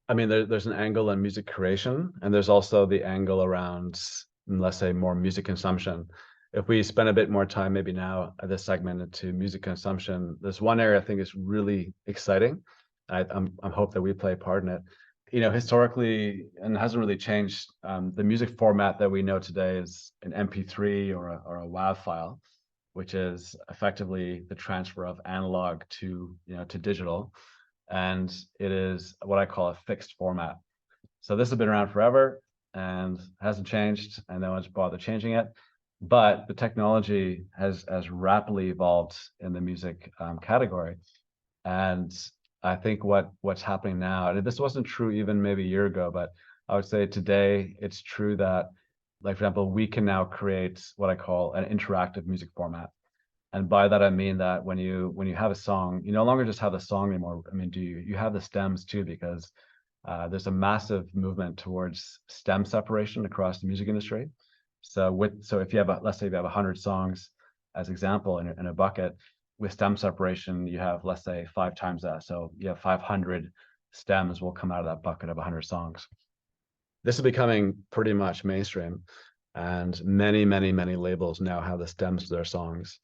I mean, there's an angle in music creation, and there's also the angle around, let's say, more music consumption. If we spend a bit more time, maybe now at this segment, into music consumption, there's one area I think is really exciting. I'm hope that we play a part in it. Historically, and hasn't really changed. The music format that we know today is an MP3 or a WAV file, which is effectively the transfer of analog to digital, and it is what I call a fixed format. So this has been around forever and hasn't changed, and no one's bothered changing it. But the technology has rapidly evolved in the music category, and I think what's happening now, and this wasn't true even maybe a year ago, but I would say today it's true that, like, for example, we can now create what I call an interactive music format. And by that I mean that when you have a song, you no longer just have the song anymore. I mean, you have the stems too, because there's a massive movement towards stem separation across the music industry. So if you have let's say you have 100 songs as example in a bucket, with stem separation you have, let's say, 5 times that. So you have 500 stems will come out of that bucket of 100 songs. This is becoming pretty much mainstream, and many labels now have the stems to their songs,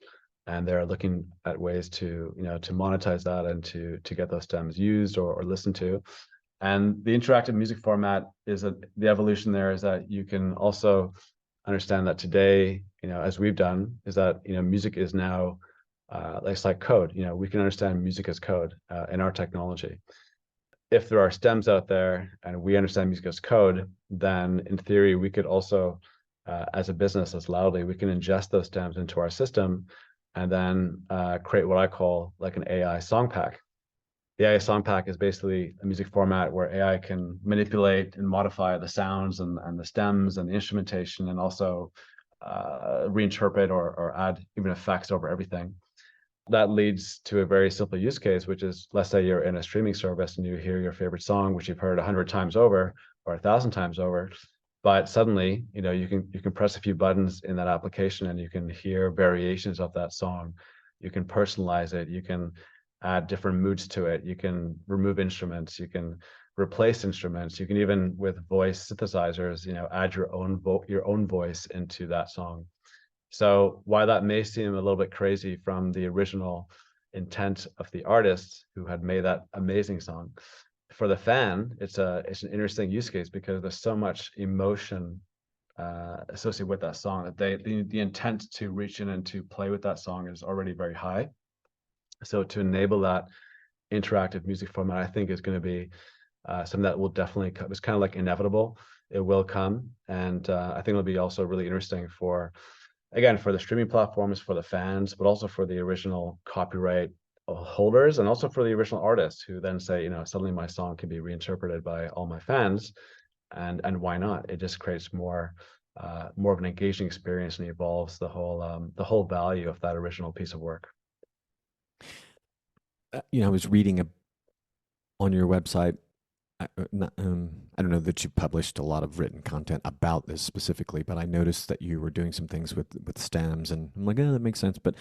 and they're looking at ways to monetize that and to get those stems used or listened to. And the interactive music format is the evolution there is that you can also understand that today, as we've done, is that music is now it's like code. We can understand music as code in our technology. If there are stems out there and we understand music as code, then in theory we could also as a business, as Loudly, we can ingest those stems into our system and then create what I call like an AI song pack. The AI song pack is basically a music format where AI can manipulate and modify the sounds and the stems and the instrumentation, and also reinterpret or add even effects over everything. That leads to a very simple use case, which is, let's say you're in a streaming service and you hear your favorite song, which you've heard 100 times over or 1,000 times over, but suddenly, you can press a few buttons in that application and you can hear variations of that song. You can personalize it. You can add different moods to it. You can remove instruments. You can replace instruments. You can even, with voice synthesizers, add your own voice into that song. So while that may seem a little bit crazy from the original intent of the artist who had made that amazing song, for the fan, it's an interesting use case because there's so much emotion associated with that song that the intent to reach in and to play with that song is already very high. So to enable that interactive music format, I think is going to be something that will definitely come. It's kind of like inevitable. It will come, and I think it'll be also really interesting for, again, for the streaming platforms, for the fans, but also for the original copyright holders, and also for the original artists who then say, suddenly my song can be reinterpreted by all my fans, and why not? It just creates more of an engaging experience and evolves the whole value of that original piece of work. I was reading on your website. I don't know that you published a lot of written content about this specifically, but I noticed that you were doing some things with stems, and I'm like, oh, that makes sense. But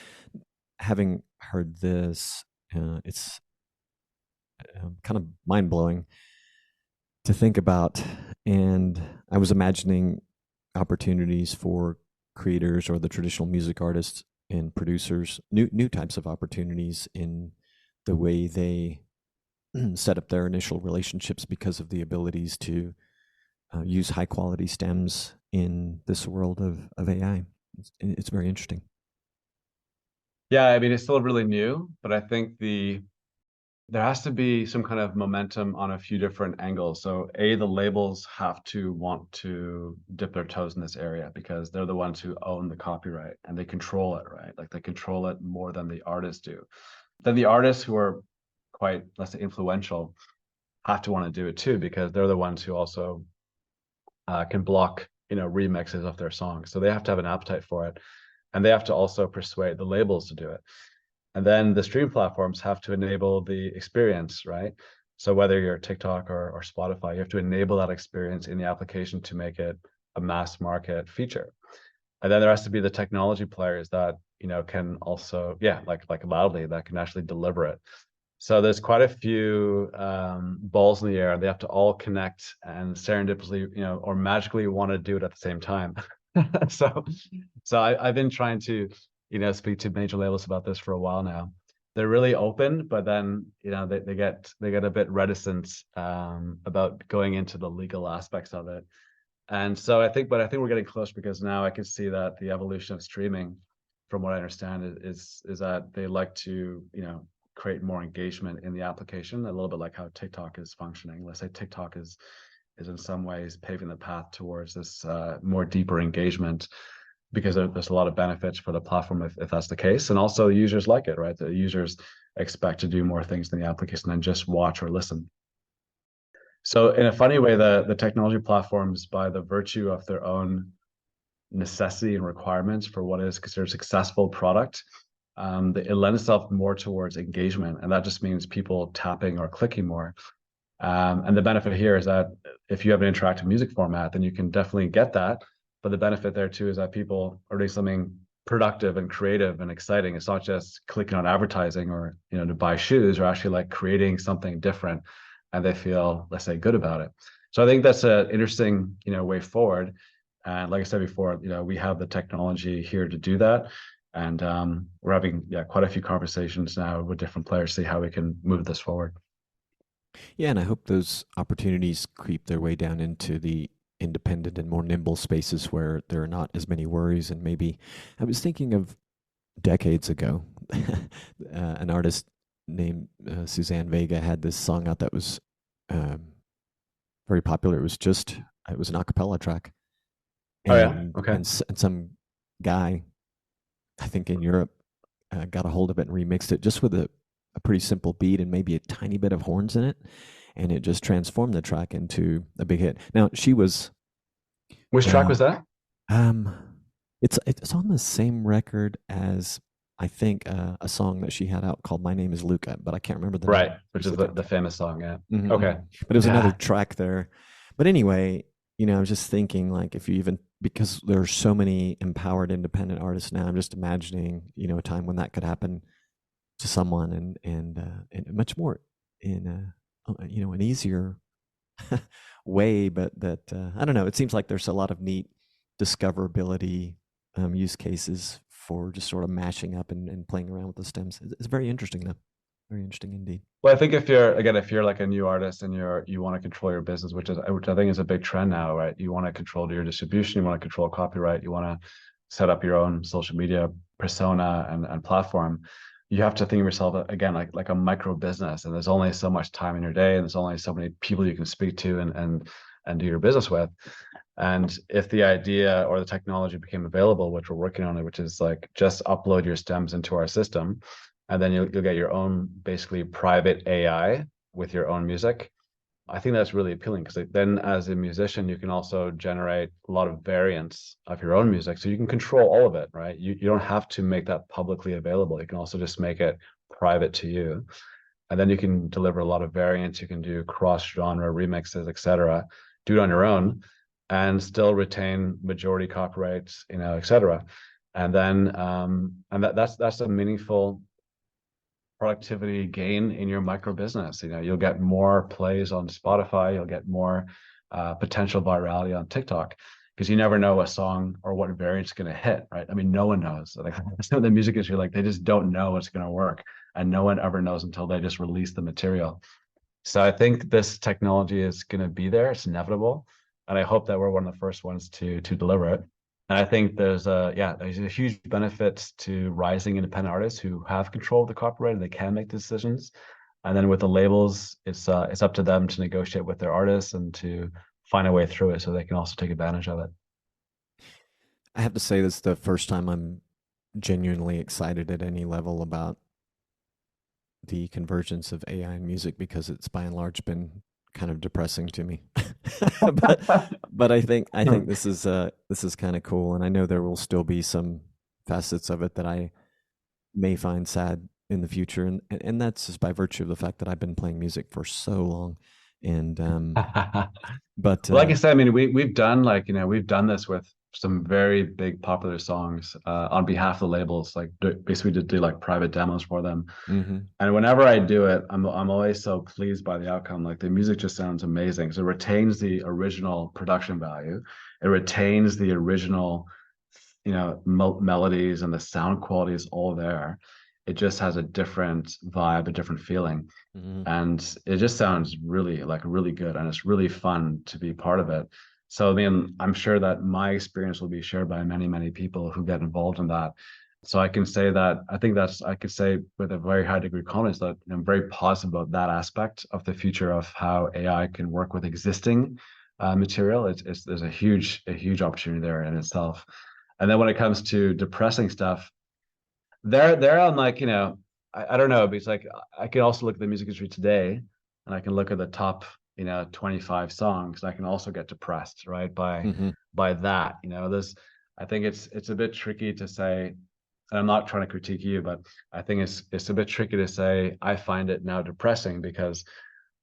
having heard this, it's kind of mind blowing to think about. And I was imagining opportunities for creators or the traditional music artists and producers, new types of opportunities in the way they set up their initial relationships because of the abilities to use high quality stems in this world of AI. It's very interesting. Yeah, I mean, it's still really new, but I think there has to be some kind of momentum on a few different angles. So the labels have to want to dip their toes in this area because they're the ones who own the copyright and they control it, right? Like they control it more than the artists do. Then the artists who are quite, let's say, influential have to want to do it too, because they're the ones who also can block, remixes of their songs. So they have to have an appetite for it, and they have to also persuade the labels to do it. And then the stream platforms have to enable the experience, right? So whether you're TikTok or Spotify, you have to enable that experience in the application to make it a mass market feature. And then there has to be the technology players that, can also, like Loudly, that can actually deliver it. So there's quite a few balls in the air. They have to all connect and serendipitously, or magically want to do it at the same time. so I've been trying to, speak to major labels about this for a while now. They're really open, but then, they get a bit reticent about going into the legal aspects of it. And so I think we're getting close, because now I can see that the evolution of streaming, from what I understand, is that they like to, create more engagement in the application, a little bit like how TikTok is functioning. Let's say TikTok is in some ways paving the path towards this more deeper engagement, because there's a lot of benefits for the platform if that's the case. And also users like it, right? The users expect to do more things in the application than just watch or listen. So in a funny way, the technology platforms, by the virtue of their own necessity and requirements for what is considered a successful product, it lends itself more towards engagement, and that just means people tapping or clicking more. And the benefit here is that if you have an interactive music format, then you can definitely get that. But the benefit there too is that people are doing something productive and creative and exciting. It's not just clicking on advertising or, to buy shoes, or actually like creating something different, and they feel, let's say, good about it. So I think that's an interesting, way forward. And like I said before, we have the technology here to do that. And we're having quite a few conversations now with different players to see how we can move this forward. Yeah, and I hope those opportunities creep their way down into the independent and more nimble spaces where there are not as many worries. And maybe I was thinking of decades ago, an artist named Suzanne Vega had this song out that was very popular. It was an a cappella track. Oh yeah. and Okay. and some guy, I think in Europe, got a hold of it and remixed it just with a pretty simple beat and maybe a tiny bit of horns in it, and it just transformed the track into a big hit. Now she was, Which track uh, was that? um, it's on the same record as I think a song that she had out called "My Name Is Luca," but I can't remember the Right, name which is specifically. the famous song. Yeah. Mhm, Okay. mhm. But it was another Yeah. track there. But anyway, I was just thinking, like, if you even because there are so many empowered independent artists now, I'm just imagining, a time when that could happen to someone, and much more in an easier way. But that I don't know. It seems like there's a lot of neat discoverability use cases for just sort of mashing up and playing around with the stems. It's very interesting, though. Very interesting indeed. Well, I think if you're like a new artist and you want to control your business, which I think is a big trend now, right? You want to control your distribution, you want to control copyright, you want to set up your own social media persona and platform. You have to think of yourself again like a micro business, and there's only so much time in your day, and there's only so many people you can speak to and do your business with. And if the idea or the technology became available, which we're working on it, which is like just upload your stems into our system, and then you'll get your own basically private AI with your own music. I think that's really appealing because then as a musician, you can also generate a lot of variants of your own music. So you can control all of it, right? You don't have to make that publicly available. You can also just make it private to you. And then you can deliver a lot of variants. You can do cross-genre remixes, etc. Do it on your own and still retain majority copyrights, etc. And then that's a meaningful productivity gain in your micro business. You'll get more plays on Spotify, you'll get more potential virality on TikTok because you never know a song or what variant's going to hit, right? I mean, no one knows. Like some of the music industry, like they just don't know what's going to work, and no one ever knows until they just release the material. So I think this technology is going to be there. It's inevitable, and I hope that we're one of the first ones to deliver it. And I think there's a huge benefit to rising independent artists who have control of the copyright and they can make decisions. And then with the labels, it's up to them to negotiate with their artists and to find a way through it so they can also take advantage of it. I have to say this is the first time I'm genuinely excited at any level about the convergence of AI and music because it's by and large been kind of depressing to me. but but I think this is kind of cool, and I know there will still be some facets of it that I may find sad in the future, and that's just by virtue of the fact that I've been playing music for so long, and but Like I said, I mean, we've done we've done this with some very big popular songs on behalf of the labels, like basically to do like private demos for them. mhm. And whenever I do it, I'm always so pleased by the outcome. Like the music just sounds amazing. So it retains the original production value. It retains the original, melodies, and the sound quality is all there. It just has a different vibe, a different feeling, Mhm. and it just sounds really good, and it's really fun to be part of it. So I mean, I'm sure that my experience will be shared by many people who get involved in that. So I can say that I could say with a very high degree of confidence that I'm very positive about that aspect of the future of how AI can work with existing material. There's a huge opportunity there in itself. And then when it comes to depressing stuff, there I'm like, I don't know, because like I can also look at the music industry today and I can look at the top, 25 songs. I can also get depressed, right? By Mhm. by that. There's I think it's a bit tricky to say, and I'm not trying to critique you, but I think it's a bit tricky to say I find it now depressing because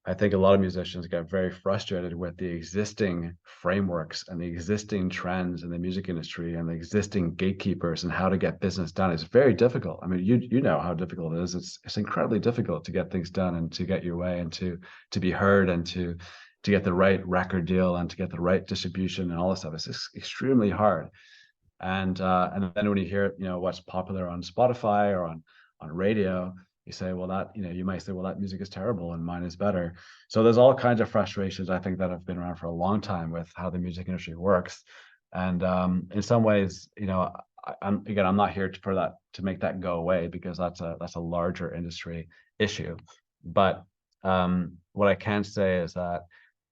I think a lot of musicians get very frustrated with the existing frameworks and the existing trends in the music industry and the existing gatekeepers and how to get business done. It's very difficult. I mean, you know how difficult it is. It's incredibly difficult to get things done and to get your way and to be heard and to get the right record deal and to get the right distribution and all this stuff. It's just extremely hard. And then when you hear, what's popular on Spotify or on radio, you say, well, you might say, well, that music is terrible and mine is better. So there's all kinds of frustrations, I think, that have been around for a long time with how the music industry works. And in some ways, I'm not here for that to make that go away because that's a larger industry issue. But what I can say is that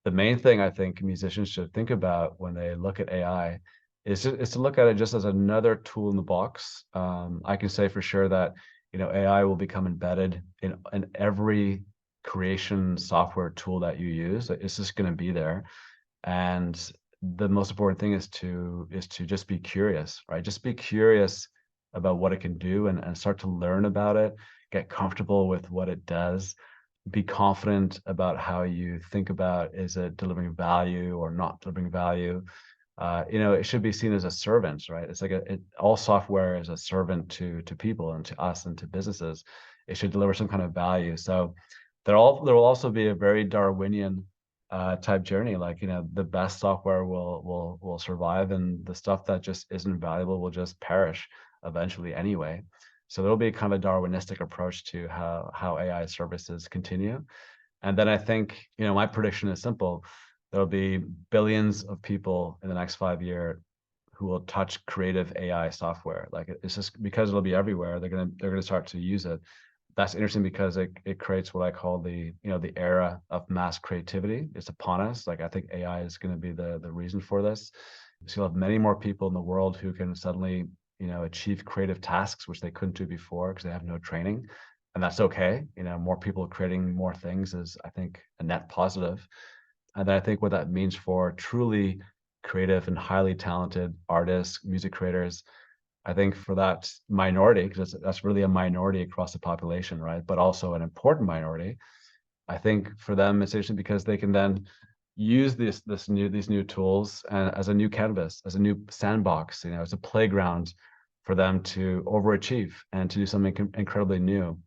the main thing I think musicians should think about when they look at AI is to look at it just as another tool in the box. I can say for sure that, AI will become embedded in every creation software tool that you use. It's just going to be there. And the most important thing is to just be curious, right? Just be curious about what it can do, and start to learn about it, get comfortable with what it does, be confident about how you think about, is it delivering value or not delivering value. It should be seen as a servant, right? It's like all software is a servant to people and to us and to businesses. It should deliver some kind of value. So there will also be a very Darwinian type journey. Like, the best software will survive, and the stuff that just isn't valuable will just perish eventually anyway. So there'll be kind of a Darwinistic approach to how AI services continue. And then I think, my prediction is simple. There'll be billions of people in the next 5 years who will touch creative AI software. Like, it's just because it'll be everywhere, they're gonna start to use it. That's interesting because it creates what I call the era of mass creativity. It's upon us. Like, I think AI is going to be the reason for this. So you'll have many more people in the world who can suddenly, achieve creative tasks which they couldn't do before because they have no training, and that's okay. More people creating more things is, I think, a net positive. And then I think what that means for truly creative and highly talented artists, music creators, I think for that minority, because that's really a minority across the population, right? But also an important minority. I think for them it's interesting because they can then use these new tools and as a new canvas, as a new sandbox, as a playground for them to overachieve and to do something incredibly new.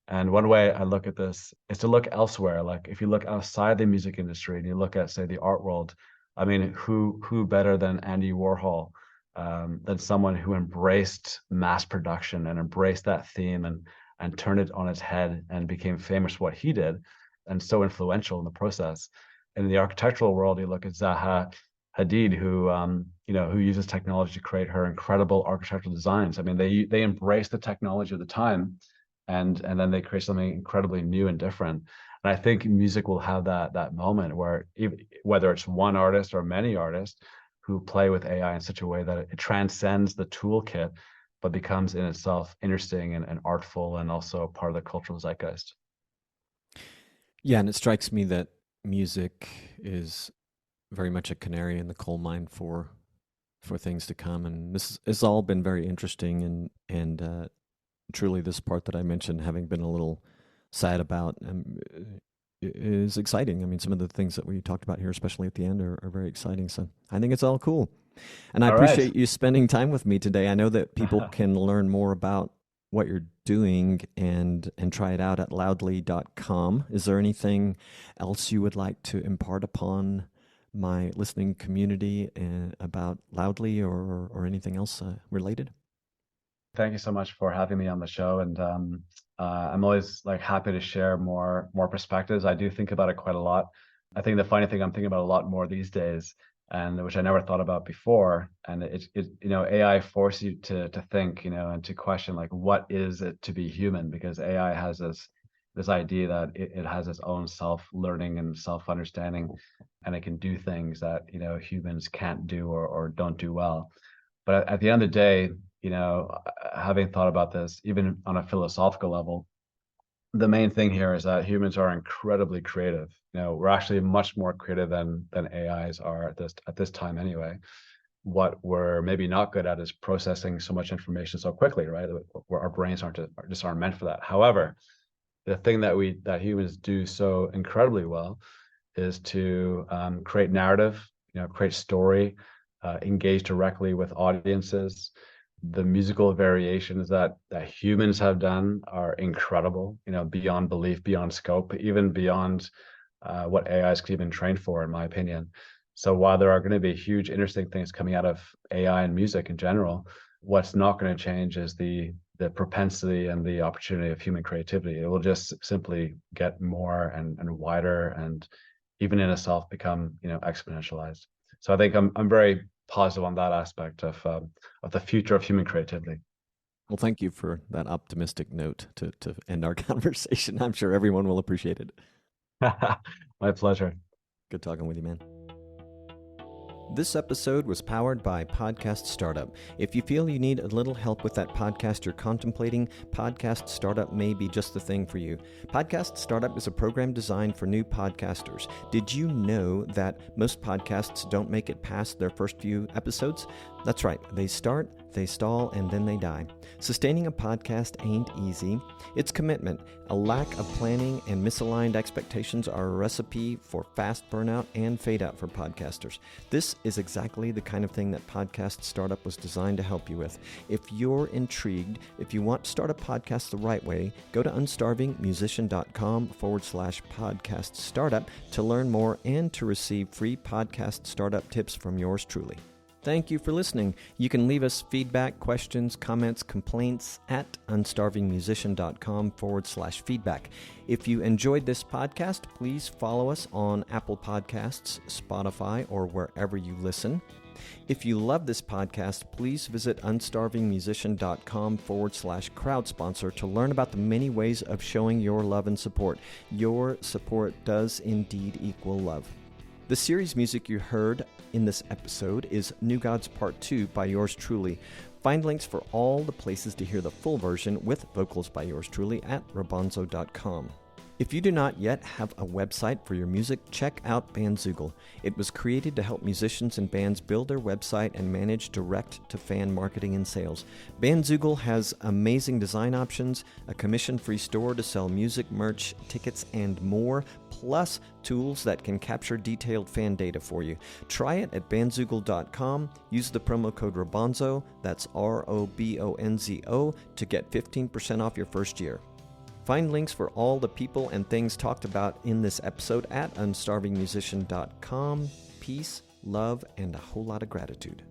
And one way I look at this is to look elsewhere. Like, if you look outside the music industry and you look at, say, the art world, I mean, who better than Andy Warhol, than someone who embraced mass production and embraced that theme and turned it on its head and became famous for what he did, and so influential in the process. And in the architectural world, you look at Zaha Hadid, who uses technology to create her incredible architectural designs. I mean, they embrace the technology of the time, and then they create something incredibly new and different. And I think music will have that moment where, whether it's one artist or many artists who play with AI in such a way that it transcends the toolkit, but becomes in itself interesting and artful, and also part of the cultural zeitgeist. Yeah, and it strikes me that music is very much a canary in the coal mine for things to come, and this has all been very interesting, and truly this part that I mentioned, having been a little sad about, is exciting. I mean, some of the things that we talked about here, especially at the end, are very exciting. So I think it's all cool. And I All right. appreciate you spending time with me today. I know that people can learn more about what you're doing and try it out at loudly.com. Is there anything else you would like to impart upon my listening community about Loudly, or anything else related? Thank you so much for having me on the show. And I'm always like happy to share more perspectives. I do think about it quite a lot. I think the funny thing, I'm thinking about a lot more these days, and which I never thought about before. And AI forces you to think, and to question, like, what is it to be human? Because AI has this idea that it has its own self-learning and self-understanding, and it can do things that humans can't do or don't do well. But at the end of the day, having thought about this, even on a philosophical level, the main thing here is that humans are incredibly creative. We're actually much more creative than AIs are at this time anyway. What we're maybe not good at is processing so much information so quickly, right? Where our brains aren't meant for that. However, the thing that humans do so incredibly well is to create narrative, create story, engage directly with audiences. The musical variations that humans have done are incredible, beyond belief, beyond scope, even beyond what AIs could even train for, in my opinion. So while there are going to be huge, interesting things coming out of AI and music in general, what's not going to change is the propensity and the opportunity of human creativity. It will just simply get more and wider, and even in itself become exponentialized. So I think I'm very positive on that aspect of the future of human creativity. Well, thank you for that optimistic note to end our conversation. I'm sure everyone will appreciate it. My pleasure. Good talking with you, man. This episode was powered by Podcast Startup. If you feel you need a little help with that podcast you're contemplating, Podcast Startup may be just the thing for you. Podcast Startup is a program designed for new podcasters. Did you know that most podcasts don't make it past their first few episodes? That's right. They start, they stall, and then they die. Sustaining a podcast ain't easy. It's commitment. A lack of planning and misaligned expectations are a recipe for fast burnout and fade out for podcasters. This is exactly the kind of thing that Podcast Startup was designed to help you with. If you're intrigued, if you want to start a podcast the right way, go to unstarvingmusician.com/podcast startup to learn more and to receive free podcast startup tips from yours truly. Thank you for listening. You can leave us feedback, questions, comments, complaints at unstarvingmusician.com/feedback. If you enjoyed this podcast, please follow us on Apple Podcasts, Spotify, or wherever you listen. If you love this podcast, please visit unstarvingmusician.com/crowd sponsor to learn about the many ways of showing your love and support. Your support does indeed equal love. The series music you heard in this episode is New Gods Part 2 by yours truly. Find links for all the places to hear the full version with vocals by yours truly at robonzo.com. If you do not yet have a website for your music, check out Bandzoogle. It was created to help musicians and bands build their website and manage direct-to-fan marketing and sales. Bandzoogle has amazing design options, a commission-free store to sell music, merch, tickets, and more, plus tools that can capture detailed fan data for you. Try it at bandzoogle.com. Use the promo code ROBONZO, that's ROBONZO, to get 15% off your first year. Find links for all the people and things talked about in this episode at unstarvingmusician.com. Peace, love, and a whole lot of gratitude.